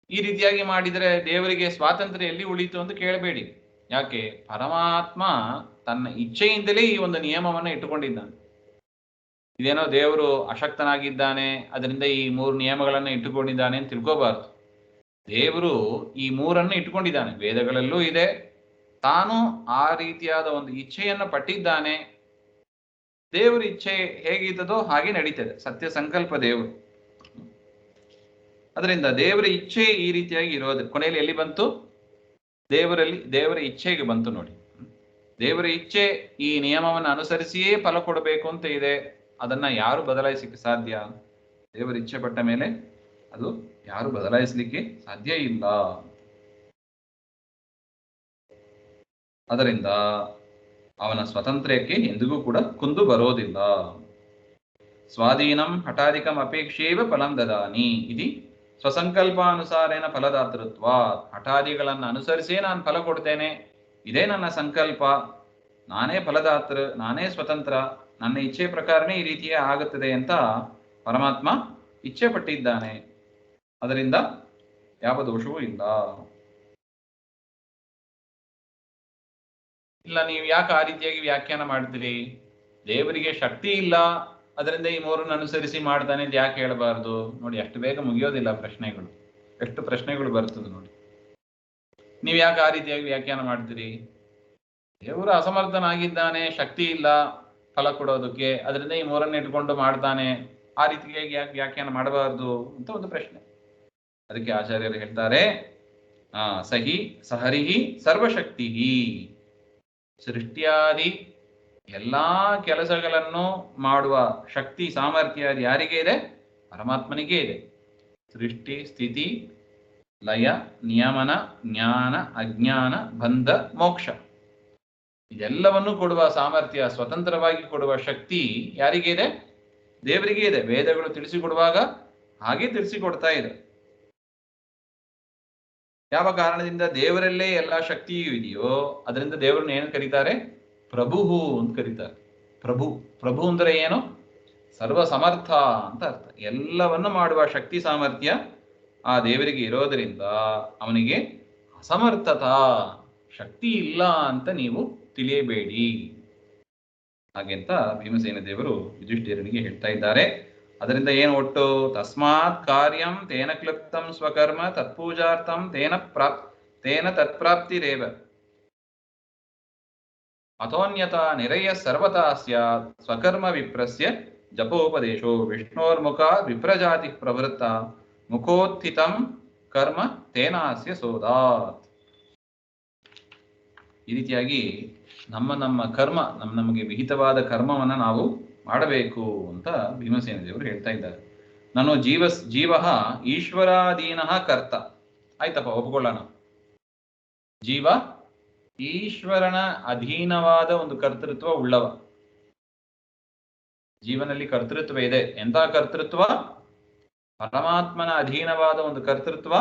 ಈ ರೀತಿಯಾಗಿ ಮಾಡಿದರೆ ದೇವರಿಗೆ ಸ್ವಾತಂತ್ರ್ಯ ಎಲ್ಲಿ ಉಳಿತು ಅಂತ ಕೇಳಬೇಡಿ. ಯಾಕೆ? ಪರಮಾತ್ಮ ತನ್ನ ಇಚ್ಛೆಯಿಂದಲೇ ಈ ಒಂದು ನಿಯಮವನ್ನು ಇಟ್ಟುಕೊಂಡಿದ್ದಾನೆ. ಇದೇನೋ ದೇವರು ಅಶಕ್ತನಾಗಿದ್ದಾನೆ, ಅದರಿಂದ ಈ 3 ನಿಯಮಗಳನ್ನು ಇಟ್ಟುಕೊಂಡಿದ್ದಾನೆ ಅಂತ ತಿಳ್ಕೋಬಾರ್ದು. ದೇವರು ಈ 3 ಇಟ್ಟುಕೊಂಡಿದ್ದಾನೆ. ವೇದಗಳಲ್ಲೂ ಇದೆ. ತಾನು ಆ ರೀತಿಯಾದ ಒಂದು ಇಚ್ಛೆಯನ್ನು ಪಟ್ಟಿದ್ದಾನೆ. ದೇವರ ಇಚ್ಛೆ ಹೇಗಿದ್ದದೋ ಹಾಗೆ ನಡೀತದೆ. ಸತ್ಯ ಸಂಕಲ್ಪ ದೇವರು. ಅದರಿಂದ ದೇವರ ಇಚ್ಛೆ ಈ ರೀತಿಯಾಗಿ ಇರೋದು. ಕೊನೆಯಲ್ಲಿ ಎಲ್ಲಿ ಬಂತು? ದೇವರ ಇಚ್ಛೆಗೆ ಬಂತು ನೋಡಿ. ದೇವರ ಇಚ್ಛೆ ಈ ನಿಯಮವನ್ನು ಅನುಸರಿಸಿಯೇ ಫಲ ಕೊಡಬೇಕು ಅಂತ ಇದೆ. ಅದನ್ನ ಯಾರು ಬದಲಾಯಿಸಲಿಕ್ಕೆ ಸಾಧ್ಯ? ದೇವರ ಇಚ್ಛೆ ಪಟ್ಟ ಮೇಲೆ ಅದು ಯಾರು ಬದಲಾಯಿಸಲಿಕ್ಕೆ ಸಾಧ್ಯ ಇಲ್ಲ. ಅದರಿಂದ ಅವನ ಸ್ವಾತಂತ್ರ್ಯಕ್ಕೆ ಎಂದಿಗೂ ಕೂಡ ಕುಂದು ಬರೋದಿಲ್ಲ. ಸ್ವಾಧೀನಂ ಹಠಾಧಿಕಂ ಅಪೇಕ್ಷೇವ ಫಲಂ ದದಾನಿ ಇತಿ ಸ್ವಸಂಕಲ್ಪಾನುಸಾರೇನ ಫಲದಾತೃತ್ವ. ಹಠಾದಿಗಳನ್ನು ಅನುಸರಿಸೇ ನಾನು ಫಲ ಕೊಡ್ತೇನೆ, ಇದೇ ನನ್ನ ಸಂಕಲ್ಪ, ನಾನೇ ಫಲದಾತೃ, ನಾನೇ ಸ್ವತಂತ್ರ, ನನ್ನ ಇಚ್ಛೆ ಪ್ರಕಾರನೇ ಈ ರೀತಿಯೇ ಆಗುತ್ತದೆ ಅಂತ ಪರಮಾತ್ಮ ಇಚ್ಛೆ ಪಟ್ಟಿದ್ದಾನೆ. ಅದರಿಂದ ಯಾವ ದೋಷವೂ ಇಲ್ಲ. ಇಲ್ಲ, ನೀವು ಯಾಕೆ ಆ ರೀತಿಯಾಗಿ ವ್ಯಾಖ್ಯಾನ ಮಾಡ್ತೀರಿ? ದೇವರಿಗೆ ಶಕ್ತಿ ಇಲ್ಲ, ಅದರಿಂದ ಈ 3 ಅನುಸರಿಸಿ ಮಾಡ್ತಾನೆ ಅಂತ ಯಾಕೆ ಹೇಳಬಾರ್ದು? ನೋಡಿ, ಅಷ್ಟು ಬೇಗ ಮುಗಿಯೋದಿಲ್ಲ ಪ್ರಶ್ನೆಗಳು. ಎಷ್ಟು ಪ್ರಶ್ನೆಗಳು ಬರ್ತದೆ ನೋಡಿ. ನೀವು ಯಾಕೆ ಆ ರೀತಿಯಾಗಿ ವ್ಯಾಖ್ಯಾನ ಮಾಡ್ತೀರಿ? ದೇವರು ಅಸಮರ್ಥನಾಗಿದ್ದಾನೆ, ಶಕ್ತಿ ಇಲ್ಲ ಫಲ ಕೊಡೋದಕ್ಕೆ, ಅದರಿಂದ ಈ 3 ಇಟ್ಕೊಂಡು ಮಾಡ್ತಾನೆ, ಆ ರೀತಿಯಾಗಿ ಯಾಕೆ ವ್ಯಾಖ್ಯಾನ ಮಾಡಬಾರ್ದು ಅಂತ ಒಂದು ಪ್ರಶ್ನೆ. ಅದಕ್ಕೆ ಆಚಾರ್ಯರು ಹೇಳ್ತಾರೆ, ಸಹರಿಹಿ ಸರ್ವಶಕ್ತಿ. ಸೃಷ್ಟಿಯಾದಿ ಎಲ್ಲಾ ಕೆಲಸಗಳನ್ನು ಮಾಡುವ ಶಕ್ತಿ, ಸಾಮರ್ಥ್ಯ ಯಾರಿಗೆ ಇದೆ? ಪರಮಾತ್ಮನಿಗೆ ಇದೆ. ಸೃಷ್ಟಿ, ಸ್ಥಿತಿ, ಲಯ, ನಿಯಮನ, ಜ್ಞಾನ, ಅಜ್ಞಾನ, ಬಂಧ, ಮೋಕ್ಷ ಇದೆಲ್ಲವನ್ನು ಕೊಡುವ ಸಾಮರ್ಥ್ಯ, ಸ್ವತಂತ್ರವಾಗಿ ಕೊಡುವ ಶಕ್ತಿ ಯಾರಿಗೆ ಇದೆ? ದೇವರಿಗೆ ಇದೆ. ವೇದಗಳು ತಿಳಿಸಿಕೊಡುವಾಗ ಹಾಗೆ ತಿಳಿಸಿಕೊಡ್ತಾ ಇದೆ. ಯಾವ ಕಾರಣದಿಂದ ದೇವರಲ್ಲೇ ಎಲ್ಲ ಶಕ್ತಿಯೂ ಇದೆಯೋ ಅದರಿಂದ ದೇವರನ್ನ ಏನು ಕರೀತಾರೆ? ಪ್ರಭು ಅಂತ ಕರೀತಾರೆ. ಪ್ರಭು ಅಂದ್ರೆ ಏನು? ಸರ್ವ ಸಮರ್ಥ ಅಂತ ಅರ್ಥ. ಎಲ್ಲವನ್ನು ಮಾಡುವ ಶಕ್ತಿ, ಸಾಮರ್ಥ್ಯ ಆ ದೇವರಿಗೆ ಇರೋದರಿಂದ ಅವನಿಗೆ ಅಸಮರ್ಥತಾ, ಶಕ್ತಿ ಇಲ್ಲ ಅಂತ ನೀವು ತಿಳಿಯಬೇಡಿ. ಹಾಗೆಂತ ಭೀಮಸೇನ ದೇವರು ಯುಧಿಷ್ಠಿರನಿಗೆ ಹೇಳ್ತಾ ಇದ್ದಾರೆ. ಅದರಿಂದ ಏನು ಒಟ್ಟು? ತಸ್ಮಾತ್ ಕಾರ್ಯಂ ತೇನ ಕ್ಲುಪ್ತಂ ಸ್ವಕರ್ಮ ತತ್ಪೂಜಾರ್ಥಂ ತೇನ ತತ್ಪ್ರಾಪ್ತಿರೇವ ಅಥೋನ್ಯತಾ ನಿರಯ ಸರ್ವತಾ ಸ್ಯಾತ್ ಸ್ವಕರ್ಮ ವಿಪ್ರಸ್ಯ ಜಪೋಪದೇಶೋ ವಿಷ್ಣೋರ್ಮುಖ ವಿಪ್ರಜಾತಿ ಪ್ರವೃತ್ತ ಮುಖೋತ್ಥಿತಂ ಕರ್ಮ ತೇನಾಸ್ಯ ಸೋದಾತ್. ಈ ರೀತಿಯಾಗಿ ನಮ್ಮ ಕರ್ಮ, ನಮಗೆ ವಿಹಿತವಾದ ಕರ್ಮವನ್ನು ನಾವು ಮಾಡಬೇಕು ಅಂತ ಭೀಮಸೇನ ದೇವರು ಹೇಳ್ತಾ ಇದ್ದಾರೆ. ನಾನು ಜೀವ ಈಶ್ವರಾಧೀನ ಕರ್ತ. ಆಯ್ತಪ್ಪ, ಒಪ್ಕೊಳ್ಳೋಣ. ಜೀವ ಈಶ್ವರನ ಅಧೀನವಾದ ಒಂದು ಕರ್ತೃತ್ವ ಉಳ್ಳವ. ಜೀವನಲ್ಲಿ ಕರ್ತೃತ್ವ ಇದೆ. ಎಂಥ ಕರ್ತೃತ್ವ? ಪರಮಾತ್ಮನ ಅಧೀನವಾದ ಒಂದು ಕರ್ತೃತ್ವ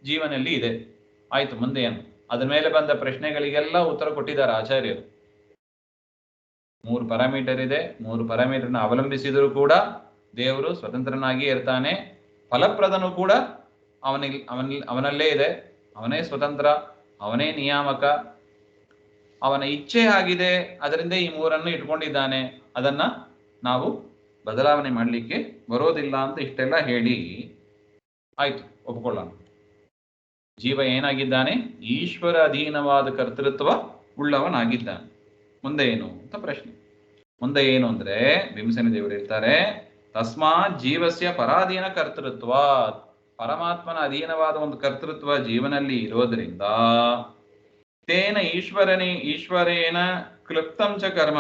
ಜೀವನಲ್ಲಿ ಇದೆ. ಆಯ್ತು, ಮುಂದೆ ಏನು? ಅದ್ರ ಮೇಲೆ ಬಂದ ಪ್ರಶ್ನೆಗಳಿಗೆಲ್ಲ ಉತ್ತರ ಕೊಟ್ಟಿದ್ದಾರೆ ಆಚಾರ್ಯರು. 3 ಪ್ಯಾರಾಮೀಟರ್ ಇದೆ. 3 ಪ್ಯಾರಾಮೀಟರ್ನ ಅವಲಂಬಿಸಿದರೂ ಕೂಡ ದೇವರು ಸ್ವತಂತ್ರನಾಗಿ ಇರ್ತಾನೆ. ಫಲಪ್ರದನು ಕೂಡ ಅವನಲ್ಲೇ ಇದೆ. ಅವನೇ ಸ್ವತಂತ್ರ, ಅವನೇ ನಿಯಾಮಕ, ಅವನ ಇಚ್ಛೆ ಆಗಿದೆ. ಅದರಿಂದ ಈ 3 ಇಟ್ಕೊಂಡಿದ್ದಾನೆ. ಅದನ್ನ ನಾವು ಬದಲಾವಣೆ ಮಾಡಲಿಕ್ಕೆ ಬರೋದಿಲ್ಲ ಅಂತ ಇಷ್ಟೆಲ್ಲ ಹೇಳಿ ಆಯ್ತು, ಒಪ್ಕೊಳ್ಳೋಣ. ಜೀವ ಏನಾಗಿದ್ದಾನೆ? ಈಶ್ವರ ಅಧೀನವಾದ ಕರ್ತೃತ್ವ ಉಳ್ಳವನಾಗಿದ್ದಾನೆ. ಮುಂದೆ ಏನು ಅಂತ ಪ್ರಶ್ನೆ. ಮುಂದೆ ಏನು ಅಂದ್ರೆ ಭೀಮಸೇನ ದೇವರು ಹೇಳ್ತಾರೆ, ತಸ್ಮಾತ್ ಜೀವಸ್ಯ ಪರಾಧೀನ ಕರ್ತೃತ್ವ. ಪರಮಾತ್ಮನ ಅಧೀನವಾದ ಒಂದು ಕರ್ತೃತ್ವ ಜೀವನಲ್ಲಿ ಇರೋದ್ರಿಂದ ತೇನ ಈಶ್ವರೇನ ಕ್ಲುಪ್ತಂ ಚ ಕರ್ಮ.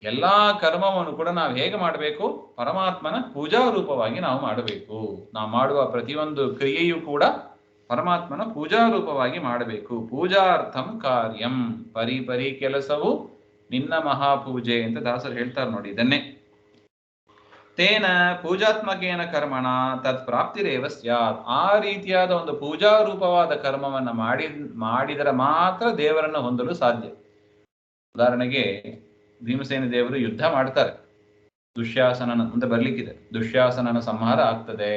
ಎಲ್ಲಾ ಕರ್ಮವನ್ನು ಕೂಡ ನಾವು ಹೇಗೆ ಮಾಡಬೇಕು? ಪರಮಾತ್ಮನ ಪೂಜಾ ರೂಪವಾಗಿ ನಾವು ಮಾಡಬೇಕು. ನಾವು ಮಾಡುವ ಪ್ರತಿಯೊಂದು ಕ್ರಿಯೆಯೂ ಕೂಡ ಪರಮಾತ್ಮನ ಪೂಜಾ ರೂಪವಾಗಿ ಮಾಡಬೇಕು. ಪೂಜಾರ್ಥಂ ಕಾರ್ಯಂ, ಪರಿ ಕೆಲಸವು ನಿನ್ನ ಮಹಾಪೂಜೆ ಅಂತ ದಾಸರು ಹೇಳ್ತಾರೆ ನೋಡಿ. ಇದನ್ನೇ ತೇನ ಪೂಜಾತ್ಮಕೇನ ಕರ್ಮಣ ತತ್ ಪ್ರಾಪ್ತಿರೇವ ಸ್ಯಾತ್. ಆ ರೀತಿಯಾದ ಒಂದು ಪೂಜಾ ರೂಪವಾದ ಕರ್ಮವನ್ನ ಮಾಡಿದರೆ ಮಾತ್ರ ದೇವರನ್ನು ಹೊಂದಲು ಸಾಧ್ಯ. ಉದಾಹರಣೆಗೆ ಭೀಮಸೇನ ದೇವರು ಯುದ್ಧ ಮಾಡ್ತಾರೆ. ದುಶ್ಯಾಸನನ ಅಂತ ಬರ್ಲಿಕ್ಕಿದೆ. ದುಶ್ಯಾಸನನ ಸಂಹಾರ ಆಗ್ತದೆ,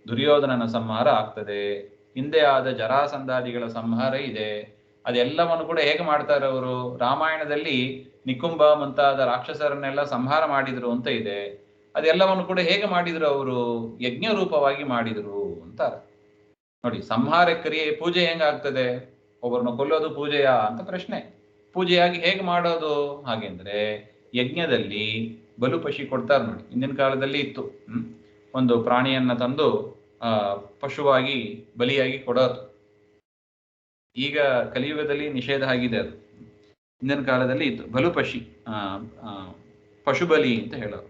ದುರ್ಯೋಧನನ ಸಂಹಾರ ಆಗ್ತದೆ, ಹಿಂದೆ ಆದ ಜರಾಸಂಧಾದಿಗಳ ಸಂಹಾರ ಇದೆ. ಅದೆಲ್ಲವನ್ನು ಕೂಡ ಹೇಗೆ ಮಾಡ್ತಾರೆ ಅವರು? ರಾಮಾಯಣದಲ್ಲಿ ನಿಕುಂಭ ಮುಂತಾದ ರಾಕ್ಷಸರನ್ನೆಲ್ಲ ಸಂಹಾರ ಮಾಡಿದ್ರು ಅಂತ ಇದೆ. ಅದೆಲ್ಲವನ್ನು ಕೂಡ ಹೇಗೆ ಮಾಡಿದ್ರು ಅವರು? ಯಜ್ಞ ರೂಪವಾಗಿ ಮಾಡಿದ್ರು ಅಂತಾರೆ ನೋಡಿ. ಸಂಹಾರ ಕ್ರಿಯೆ ಪೂಜೆ ಹೆಂಗಾಗ್ತದೆ? ಒಬ್ಬರನ್ನ ಕೊಲ್ಲೋದು ಪೂಜೆಯಾ ಅಂತ ಪ್ರಶ್ನೆ. ಪೂಜೆಯಾಗಿ ಹೇಗೆ ಮಾಡೋದು? ಹಾಗೆಂದ್ರೆ ಯಜ್ಞದಲ್ಲಿ ಬಲುಪಶಿ ಕೊಡ್ತಾರೆ ನೋಡಿ. ಹಿಂದಿನ ಕಾಲದಲ್ಲಿ ಇತ್ತು, ಒಂದು ಪ್ರಾಣಿಯನ್ನ ತಂದು ಪಶುವಾಗಿ ಬಲಿಯಾಗಿ ಕೊಡೋದು. ಈಗ ಕಲಿಯುಗದಲ್ಲಿ ನಿಷೇಧ ಆಗಿದೆ ಅದು. ಹಿಂದಿನ ಕಾಲದಲ್ಲಿ ಇತ್ತು ಬಲುಪಶಿ, ಪಶು ಬಲಿ ಅಂತ ಹೇಳೋರು.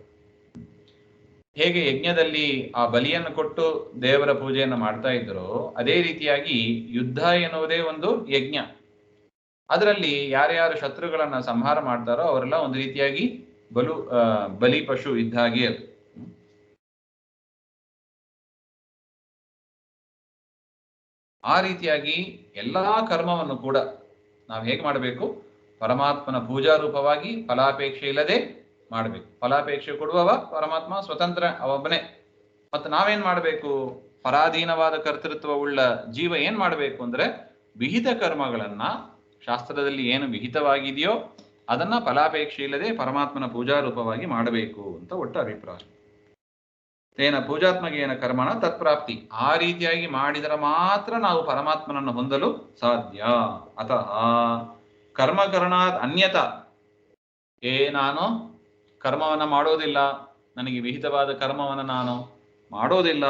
ಹೇಗೆ ಯಜ್ಞದಲ್ಲಿ ಆ ಬಲಿಯನ್ನು ಕೊಟ್ಟು ದೇವರ ಪೂಜೆಯನ್ನು ಮಾಡ್ತಾ ಇದ್ರು, ಅದೇ ರೀತಿಯಾಗಿ ಯುದ್ಧ ಎನ್ನುವುದೇ ಒಂದು ಯಜ್ಞ. ಅದರಲ್ಲಿ ಯಾರ್ಯಾರು ಶತ್ರುಗಳನ್ನ ಸಂಹಾರ ಮಾಡ್ತಾರೋ ಅವರೆಲ್ಲ ಒಂದು ರೀತಿಯಾಗಿ ಬಲಿ ಪಶು ಇದ್ದ ಹಾಗೆ ಅದು. ಆ ರೀತಿಯಾಗಿ ಎಲ್ಲಾ ಕರ್ಮವನ್ನು ಕೂಡ ನಾವು ಹೇಗೆ ಮಾಡಬೇಕು? ಪರಮಾತ್ಮನ ಪೂಜಾ ರೂಪವಾಗಿ ಫಲಾಪೇಕ್ಷೆ ಇಲ್ಲದೆ ಮಾಡಬೇಕು. ಫಲಾಪೇಕ್ಷೆ ಕೊಡುವವ ಪರಮಾತ್ಮ, ಸ್ವತಂತ್ರ ಅವೊಬ್ಬನೇ. ಮತ್ತು ನಾವೇನ್ ಮಾಡಬೇಕು? ಪರಾಧೀನವಾದ ಕರ್ತೃತ್ವ ಉಳ್ಳ ಜೀವ ಏನ್ ಮಾಡಬೇಕು ಅಂದ್ರೆ ವಿಹಿತ ಕರ್ಮಗಳನ್ನ, ಶಾಸ್ತ್ರದಲ್ಲಿ ಏನು ವಿಹಿತವಾಗಿದೆಯೋ ಅದನ್ನ ಫಲಾಪೇಕ್ಷೆ ಇಲ್ಲದೆ ಪರಮಾತ್ಮನ ಪೂಜಾ ರೂಪವಾಗಿ ಮಾಡಬೇಕು ಅಂತ ಒಟ್ಟು ಅಭಿಪ್ರಾಯ. ತೇನ ಪೂಜಾತ್ಮಕೇನ ಕರ್ಮಣ ತತ್ಪ್ರಾಪ್ತಿ. ಆ ರೀತಿಯಾಗಿ ಮಾಡಿದರೆ ಮಾತ್ರ ನಾವು ಪರಮಾತ್ಮನನ್ನು ಹೊಂದಲು ಸಾಧ್ಯ. ಅತಃ ಕರ್ಮಕರಣಾತ್ ಅನ್ಯತ. ನಾನು ಕರ್ಮವನ್ನ ಮಾಡೋದಿಲ್ಲ, ನನಗೆ ವಿಹಿತವಾದ ಕರ್ಮವನ್ನ ನಾನು ಮಾಡೋದಿಲ್ಲ,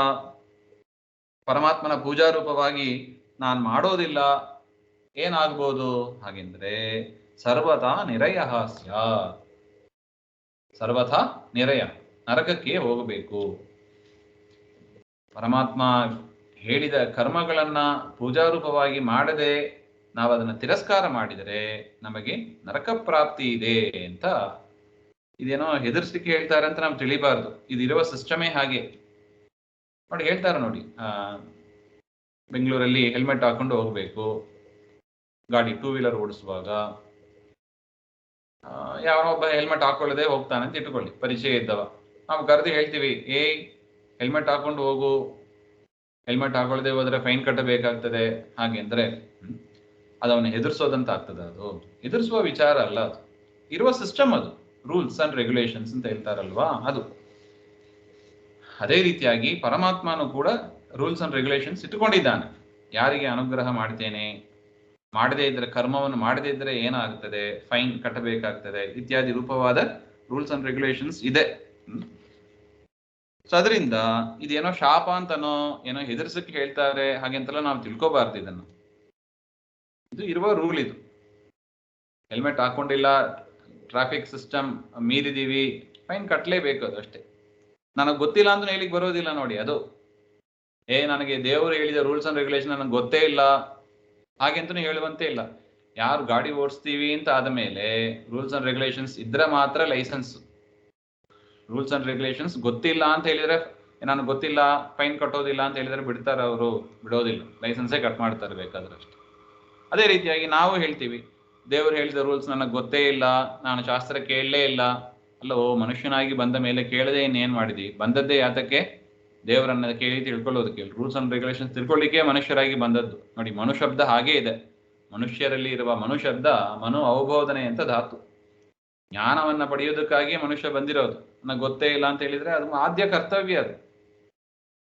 ಪರಮಾತ್ಮನ ಪೂಜಾ ರೂಪವಾಗಿ ನಾನು ಮಾಡೋದಿಲ್ಲ, ಏನಾಗ್ಬೋದು? ಹಾಗೆಂದ್ರೆ ಸರ್ವಥಾ ನಿರಯ ಸ್ಯಾತ್. ಸರ್ವಥಾ ನಿರಯ, ನರಕಕ್ಕೆ ಹೋಗಬೇಕು. ಪರಮಾತ್ಮ ಹೇಳಿದ ಕರ್ಮಗಳನ್ನ ಪೂಜಾರೂಪವಾಗಿ ಮಾಡದೆ ನಾವು ಅದನ್ನು ತಿರಸ್ಕಾರ ಮಾಡಿದರೆ ನಮಗೆ ನರಕ ಪ್ರಾಪ್ತಿ ಇದೆ ಅಂತ ಇದೇನೋ ಹೆದರ್ಸ್ಲಿಕ್ಕೆ ಹೇಳ್ತಾರೆ ಅಂತ ನಾವು ತಿಳಿಬಾರ್ದು. ಇದಿರುವ ಸಿಸ್ಟಮೇ ಹಾಗೆ ನೋಡಿ. ಹೇಳ್ತಾರೆ ನೋಡಿ, ಬೆಂಗಳೂರಲ್ಲಿ ಹೆಲ್ಮೆಟ್ ಹಾಕೊಂಡು ಹೋಗ್ಬೇಕು ಗಾಡಿ, 2 ವೀಲರ್ ಓಡಿಸುವಾಗ. ಯಾವನೊಬ್ಬ ಹೆಲ್ಮೆಟ್ ಹಾಕೊಳ್ಳದೆ ಹೋಗ್ತಾನೆ ಅಂತ ಇಟ್ಕೊಳ್ಳಿ, ಪರಿಚಯ ಇದ್ದವ. ನಾವು ಕರೆದು ಹೇಳ್ತೀವಿ, ಹೆಲ್ಮೆಟ್ ಹಾಕೊಂಡು ಹೋಗು, ಹೆಲ್ಮೆಟ್ ಹಾಕೊಳ್ಳದೆ ಹೋದ್ರೆ ಫೈನ್ ಕಟ್ಟಬೇಕಾಗ್ತದೆ. ಹಾಗೆ ಅಂದ್ರೆ ಅದವನ್ನ ಹೆದರ್ಸೋದಂತ ಆಗ್ತದೆ. ಅದು ಹೆದರ್ಸುವ ವಿಚಾರ ಅಲ್ಲ, ಅದು ಇರುವ ಸಿಸ್ಟಮ್, ಅದು ರೂಲ್ಸ್ ಅಂಡ್ ರೆಗ್ಯುಲೇಷನ್ಸ್ ಅಂತ ಹೇಳ್ತಾರಲ್ವಾ, ಅದು. ಅದೇ ರೀತಿಯಾಗಿ ಪರಮಾತ್ಮನು ಕೂಡ ರೂಲ್ಸ್ ಅಂಡ್ ರೆಗ್ಯುಲೇಷನ್ಸ್ ಇಟ್ಟುಕೊಂಡಿದ್ದಾನೆ. ಯಾರಿಗೆ ಅನುಗ್ರಹ ಮಾಡ್ತೇನೆ, ಮಾಡದೇ ಇದ್ರೆ, ಕರ್ಮವನ್ನು ಮಾಡದೇ ಇದ್ರೆ ಏನಾಗ್ತದೆ, ಫೈನ್ ಕಟ್ಟಬೇಕಾಗ್ತದೆ ಇತ್ಯಾದಿ ರೂಪವಾದ ರೂಲ್ಸ್ ಅಂಡ್ ರೆಗ್ಯುಲೇಷನ್ಸ್ ಇದೆ. ಸೊ ಅದರಿಂದ ಇದೇನೋ ಶಾಪ ಅಂತನೋ ಏನೋ ಹೆದರ್ಸಕ್ಕೆ ಹೇಳ್ತಾರೆ ಹಾಗೆಂತೆಲ್ಲ ನಾವು ತಿಳ್ಕೋಬಾರ್ದು. ಇದನ್ನು, ಇದು ಇರುವ ರೂಲ್. ಇದು ಹೆಲ್ಮೆಟ್ ಹಾಕೊಂಡಿಲ್ಲ, ಟ್ರಾಫಿಕ್ ಸಿಸ್ಟಮ್ ಮೀರಿದೀವಿ, ಫೈನ್ ಕಟ್ಟಲೇಬೇಕು, ಅದು ಅಷ್ಟೇ. ನನಗೆ ಗೊತ್ತಿಲ್ಲ ಅಂತ ಹೇಳಿಕ್ ಬರೋದಿಲ್ಲ ನೋಡಿ. ಅದು ನನಗೆ ದೇವರು ಹೇಳಿದ ರೂಲ್ಸ್ ಅಂಡ್ ರೆಗ್ಯುಲೇಷನ್ ನನಗೆ ಗೊತ್ತೇ ಇಲ್ಲ ಹಾಗೆಂತೂ ಹೇಳುವಂತೆ ಇಲ್ಲ. ಯಾರು ಗಾಡಿ ಓಡಿಸ್ತೀವಿ ಅಂತ ಆದಮೇಲೆ ರೂಲ್ಸ್ ಅಂಡ್ ರೆಗ್ಯುಲೇಷನ್ಸ್ ಇದ್ರೆ ಮಾತ್ರ ಲೈಸೆನ್ಸ್. ರೂಲ್ಸ್ ಅಂಡ್ ರೆಗ್ಯುಲೇಷನ್ಸ್ ಗೊತ್ತಿಲ್ಲ ಅಂತ ಹೇಳಿದ್ರೆ, ನನಗೆ ಗೊತ್ತಿಲ್ಲ ಫೈನ್ ಕಟ್ಟೋದಿಲ್ಲ ಅಂತ ಹೇಳಿದ್ರೆ ಬಿಡ್ತಾರೆ ಅವರು? ಬಿಡೋದಿಲ್ಲ, ಲೈಸೆನ್ಸೇ ಕಟ್ ಮಾಡ್ತಾರೆ ಬೇಕಾದ್ರೆ ಅಷ್ಟೇ. ಅದೇ ರೀತಿಯಾಗಿ ನಾವು ಹೇಳ್ತೀವಿ, ದೇವರು ಹೇಳಿದ ರೂಲ್ಸ್ ನನಗೆ ಗೊತ್ತೇ ಇಲ್ಲ, ನಾನು ಶಾಸ್ತ್ರ ಕೇಳಲೇ ಇಲ್ಲ. ಅಲ್ಲೋ, ಮನುಷ್ಯನಾಗಿ ಬಂದ ಮೇಲೆ ಕೇಳದೆ ಇನ್ನೇನು ಮಾಡಿದ್ವಿ? ಬಂದದ್ದೇ ಯಾತಕ್ಕೆ? ದೇವರನ್ನ ಕೇಳಿ ತಿಳ್ಕೊಳ್ಳೋದಕ್ಕೆ. ರೂಲ್ಸ್ ಅಂಡ್ ರೆಗ್ಯುಲೇಷನ್ಸ್ ತಿಳ್ಕೊಳ್ಳಿಕ್ಕೆ ಮನುಷ್ಯರಾಗಿ ಬಂದದ್ದು. ನೋಡಿ, ಮನು ಶಬ್ದ ಹಾಗೇ ಇದೆ. ಮನುಷ್ಯರಲ್ಲಿ ಇರುವ ಮನು ಶಬ್ದ ಮನು ಅವಬೋಧನೆ ಅಂತ ಧಾತು. ಜ್ಞಾನವನ್ನ ಪಡೆಯೋದಕ್ಕಾಗಿ ಮನುಷ್ಯ ಬಂದಿರೋದು. ನನಗೆ ಗೊತ್ತೇ ಇಲ್ಲ ಅಂತ ಹೇಳಿದ್ರೆ ಅದು ಆದ್ಯ ಕರ್ತವ್ಯ. ಅದು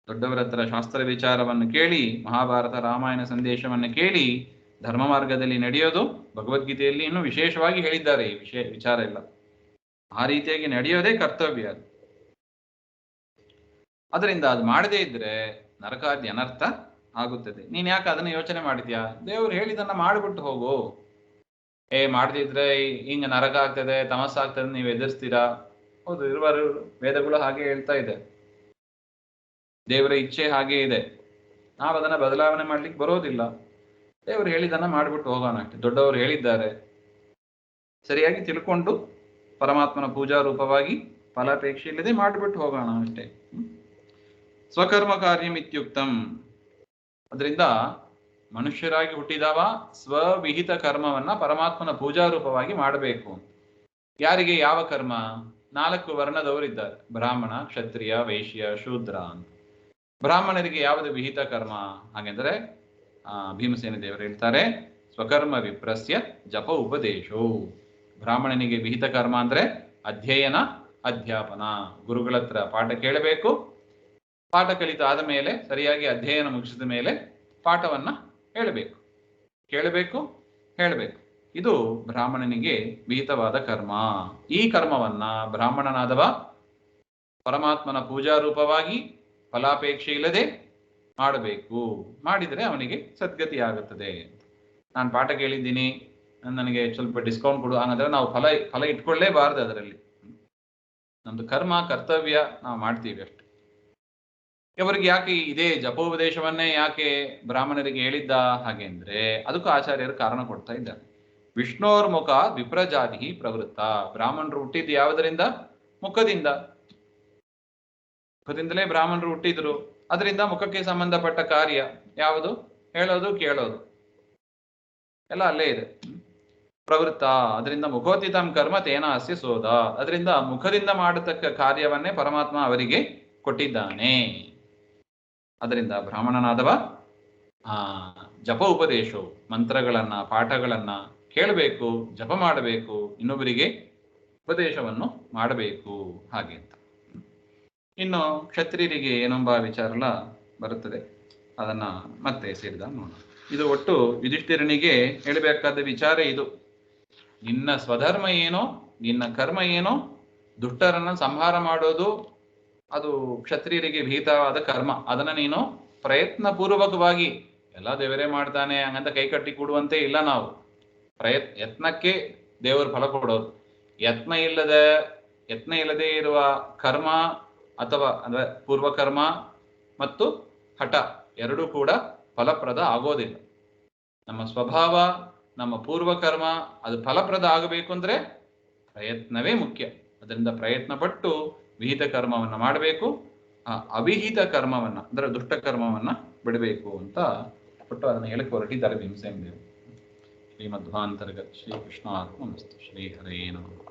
ದೊಡ್ಡವರ ಹತ್ರ ಶಾಸ್ತ್ರ ವಿಚಾರವನ್ನು ಕೇಳಿ, ಮಹಾಭಾರತ ರಾಮಾಯಣ ಸಂದೇಶವನ್ನು ಕೇಳಿ ಧರ್ಮ ಮಾರ್ಗದಲ್ಲಿ ನಡೆಯೋದು ಭಗವದ್ಗೀತೆಯಲ್ಲಿ ಇನ್ನೂ ವಿಶೇಷವಾಗಿ ಹೇಳಿದ್ದಾರೆ. ಈ ವಿಚಾರ ಎಲ್ಲ ಆ ರೀತಿಯಾಗಿ ನಡೆಯೋದೇ ಕರ್ತವ್ಯ. ಅದು ಅದರಿಂದ ಅದು ಮಾಡದೇ ಇದ್ರೆ ನರಕಾದಿ ಅನರ್ಥ ಆಗುತ್ತದೆ. ನೀನ್ ಯಾಕೆ ಅದನ್ನ ಯೋಚನೆ ಮಾಡಿದ್ಯಾ? ದೇವರು ಹೇಳಿದನ್ನ ಮಾಡಿಬಿಟ್ಟು ಹೋಗು. ಮಾಡದಿದ್ರೆ ಹಿಂಗ ನರಕ ಆಗ್ತದೆ, ತಮಸ್ಸಾಗ್ತದೆ, ನೀವು ಎದುರಿಸ್ತೀರಾ. ಹೌದು, ಇರುವ ವೇದಗಳು ಹಾಗೆ ಹೇಳ್ತಾ ಇದೆ. ದೇವರ ಇಚ್ಛೆ ಹಾಗೆ ಇದೆ. ನಾವು ಅದನ್ನ ಬದಲಾವಣೆ ಮಾಡ್ಲಿಕ್ಕೆ ಬರೋದಿಲ್ಲ. ದೇವರು ಹೇಳಿದನ್ನ ಮಾಡಿಬಿಟ್ಟು ಹೋಗೋಣ ಅಷ್ಟೇ. ದೊಡ್ಡವರು ಹೇಳಿದ್ದಾರೆ, ಸರಿಯಾಗಿ ತಿಳ್ಕೊಂಡು ಪರಮಾತ್ಮನ ಪೂಜಾ ರೂಪವಾಗಿ ಫಲಾಪೇಕ್ಷೆ ಇಲ್ಲದೆ ಮಾಡಿಬಿಟ್ಟು ಹೋಗೋಣ ಅಷ್ಟೇ. ಸ್ವಕರ್ಮ ಕಾರ್ಯಮಿತ್ಯುಕ್ತಂ. ಅದರಿಂದ ಮನುಷ್ಯರಾಗಿ ಹುಟ್ಟಿದವ ಸ್ವವಿಹಿತ ಕರ್ಮವನ್ನ ಪರಮಾತ್ಮನ ಪೂಜಾ ರೂಪವಾಗಿ ಮಾಡಬೇಕು. ಯಾರಿಗೆ ಯಾವ ಕರ್ಮ? 4 ವರ್ಣದವರಿದ್ದಾರೆ, ಬ್ರಾಹ್ಮಣ, ಕ್ಷತ್ರಿಯ, ವೈಶ್ಯ, ಶೂದ್ರ ಅಂತ. ಬ್ರಾಹ್ಮಣರಿಗೆ ಯಾವುದು ವಿಹಿತ ಕರ್ಮ ಹಾಗೆಂದರೆ ಭೀಮಸೇನ ದೇವರು ಹೇಳ್ತಾರೆ, ಸ್ವಕರ್ಮ ವಿಪ್ರಸ್ಯ ಜಪ ಉಪದೇಶೋ. ಬ್ರಾಹ್ಮಣನಿಗೆ ವಿಹಿತ ಕರ್ಮ ಅಂದ್ರೆ ಅಧ್ಯಯನ, ಅಧ್ಯಾಪನ. ಗುರುಗಳ ಹತ್ರ ಪಾಠ ಕೇಳಬೇಕು. ಪಾಠ ಕಲಿತ ಆದ ಮೇಲೆ ಸರಿಯಾಗಿ ಅಧ್ಯಯನ ಮುಗಿಸಿದ ಮೇಲೆ ಪಾಠವನ್ನ ಹೇಳಬೇಕು, ಕೇಳಬೇಕು, ಹೇಳಬೇಕು. ಇದು ಬ್ರಾಹ್ಮಣನಿಗೆ ವಿಹಿತವಾದ ಕರ್ಮ. ಈ ಕರ್ಮವನ್ನ ಬ್ರಾಹ್ಮಣನಾದವ ಪರಮಾತ್ಮನ ಪೂಜಾ ರೂಪವಾಗಿ ಫಲಾಪೇಕ್ಷೆ ಇಲ್ಲದೆ ಮಾಡಬೇಕು. ಮಾಡಿದರೆ ಅವನಿಗೆ ಸದ್ಗತಿ ಆಗುತ್ತದೆ. ನಾನು ಪಾಠ ಕೇಳಿದ್ದೀನಿ, ನನಗೆ ಸ್ವಲ್ಪ ಡಿಸ್ಕೌಂಟ್ ಕೊಡು ಹಾಗಂದ್ರೆ ನಾವು ಫಲ ಇಟ್ಕೊಳ್ಳೇಬಾರದು. ಅದರಲ್ಲಿ ನಮ್ದು ಕರ್ಮ ಕರ್ತವ್ಯ ನಾವು ಮಾಡ್ತೀವಿ ಅಷ್ಟೆ. ಇವರಿಗೆ ಯಾಕೆ ಇದೇ ಜಪೋಪದೇಶವನ್ನೇ ಯಾಕೆ ಬ್ರಾಹ್ಮಣರಿಗೆ ಹೇಳಿದ್ದ ಹಾಗೆ ಅಂದ್ರೆ ಅದಕ್ಕೂ ಆಚಾರ್ಯರು ಕಾರಣ ಕೊಡ್ತಾ ಇದ್ದಾರೆ. ವಿಷ್ಣೋರ್ಮುಖ ವಿಪ್ರಜಾತಿ ಪ್ರವೃತ್ತ. ಬ್ರಾಹ್ಮಣರು ಹುಟ್ಟಿದ್ದು ಯಾವುದರಿಂದ? ಮುಖದಿಂದ. ಮುಖದಿಂದಲೇ ಬ್ರಾಹ್ಮಣರು ಹುಟ್ಟಿದ್ರು. ಅದರಿಂದ ಮುಖಕ್ಕೆ ಸಂಬಂಧಪಟ್ಟ ಕಾರ್ಯ ಯಾವುದು? ಹೇಳೋದು, ಕೇಳೋದು ಎಲ್ಲ ಅಲ್ಲೇ ಇದೆ. ಪ್ರವೃತ್ತ, ಅದರಿಂದ ಮುಖೋತಿತಂ ಕರ್ಮ ತೇನ ಅಸ್ಯ ಸೋದ. ಅದರಿಂದ ಮುಖದಿಂದ ಮಾಡತಕ್ಕ ಕಾರ್ಯವನ್ನೇ ಪರಮಾತ್ಮ ಅವರಿಗೆ ಕೊಟ್ಟಿದ್ದಾನೆ. ಅದರಿಂದ ಬ್ರಾಹ್ಮಣನಾದವ ಜಪ ಉಪದೇಶವು, ಮಂತ್ರಗಳನ್ನ ಪಾಠಗಳನ್ನ ಕೇಳಬೇಕು, ಜಪ ಮಾಡಬೇಕು, ಇನ್ನೊಬ್ಬರಿಗೆ ಉಪದೇಶವನ್ನು ಮಾಡಬೇಕು ಹಾಗೆ ಅಂತ. ಇನ್ನು ಕ್ಷತ್ರಿಯರಿಗೆ ಏನೆಂಬ ವಿಚಾರ ಎಲ್ಲ ಬರುತ್ತದೆ, ಅದನ್ನ ಮತ್ತೆ ಸೇರಿದಾಗ ನೋಡೋಣ. ಇದು ಒಟ್ಟು ಯುಧಿಷ್ಠಿರನಿಗೆ ಹೇಳಬೇಕಾದ ವಿಚಾರ ಇದು. ನಿನ್ನ ಸ್ವಧರ್ಮ ಏನೋ, ನಿನ್ನ ಕರ್ಮ ಏನೋ, ದುಷ್ಟರನ್ನ ಸಂಹಾರ ಮಾಡೋದು ಅದು ಕ್ಷತ್ರಿಯರಿಗೆ ವಿಹಿತವಾದ ಕರ್ಮ. ಅದನ್ನ ನೀನು ಪ್ರಯತ್ನ ಪೂರ್ವಕವಾಗಿ, ಎಲ್ಲ ದೇವರೇ ಮಾಡ್ತಾನೆ ಹಂಗಂತ ಕೈ ಕಟ್ಟಿ ಕೊಡುವಂತೆ ಇಲ್ಲ. ನಾವು ಯತ್ನಕ್ಕೆ ದೇವರು ಫಲ ಕೊಡೋದು. ಯತ್ನ ಇಲ್ಲದೆ ಇರುವ ಕರ್ಮ ಅಥವಾ ಅಂದ್ರೆ ಪೂರ್ವಕರ್ಮ ಮತ್ತು ಹಠ ಎರಡೂ ಕೂಡ ಫಲಪ್ರದ ಆಗೋದಿಲ್ಲ. ನಮ್ಮ ಸ್ವಭಾವ, ನಮ್ಮ ಪೂರ್ವಕರ್ಮ ಅದು ಫಲಪ್ರದ ಆಗಬೇಕು ಅಂದ್ರೆ ಪ್ರಯತ್ನವೇ ಮುಖ್ಯ. ಅದರಿಂದ ಪ್ರಯತ್ನ ಪಟ್ಟು ವಿಹಿತ ಕರ್ಮವನ್ನ ಮಾಡಬೇಕು, ಅವಿಹಿತ ಕರ್ಮವನ್ನ ಅಂದ್ರೆ ದುಷ್ಟ ಕರ್ಮವನ್ನ ಬಿಡಬೇಕು ಅಂತ ಕೊಟ್ಟು ಅದನ್ನ ಹೇಳಕ್ಕೆ ಹೊರಟಿದ್ದಾರೆ ಭೀಮಸೇನ ದೇವರು. ಶ್ರೀಮಧ್ವಾಂತರ್ಗತ ಶ್ರೀ ಕೃಷ್ಣಾರ್ಪಣಮಸ್ತು. ಶ್ರೀ ಹರೇ ನಮಃ.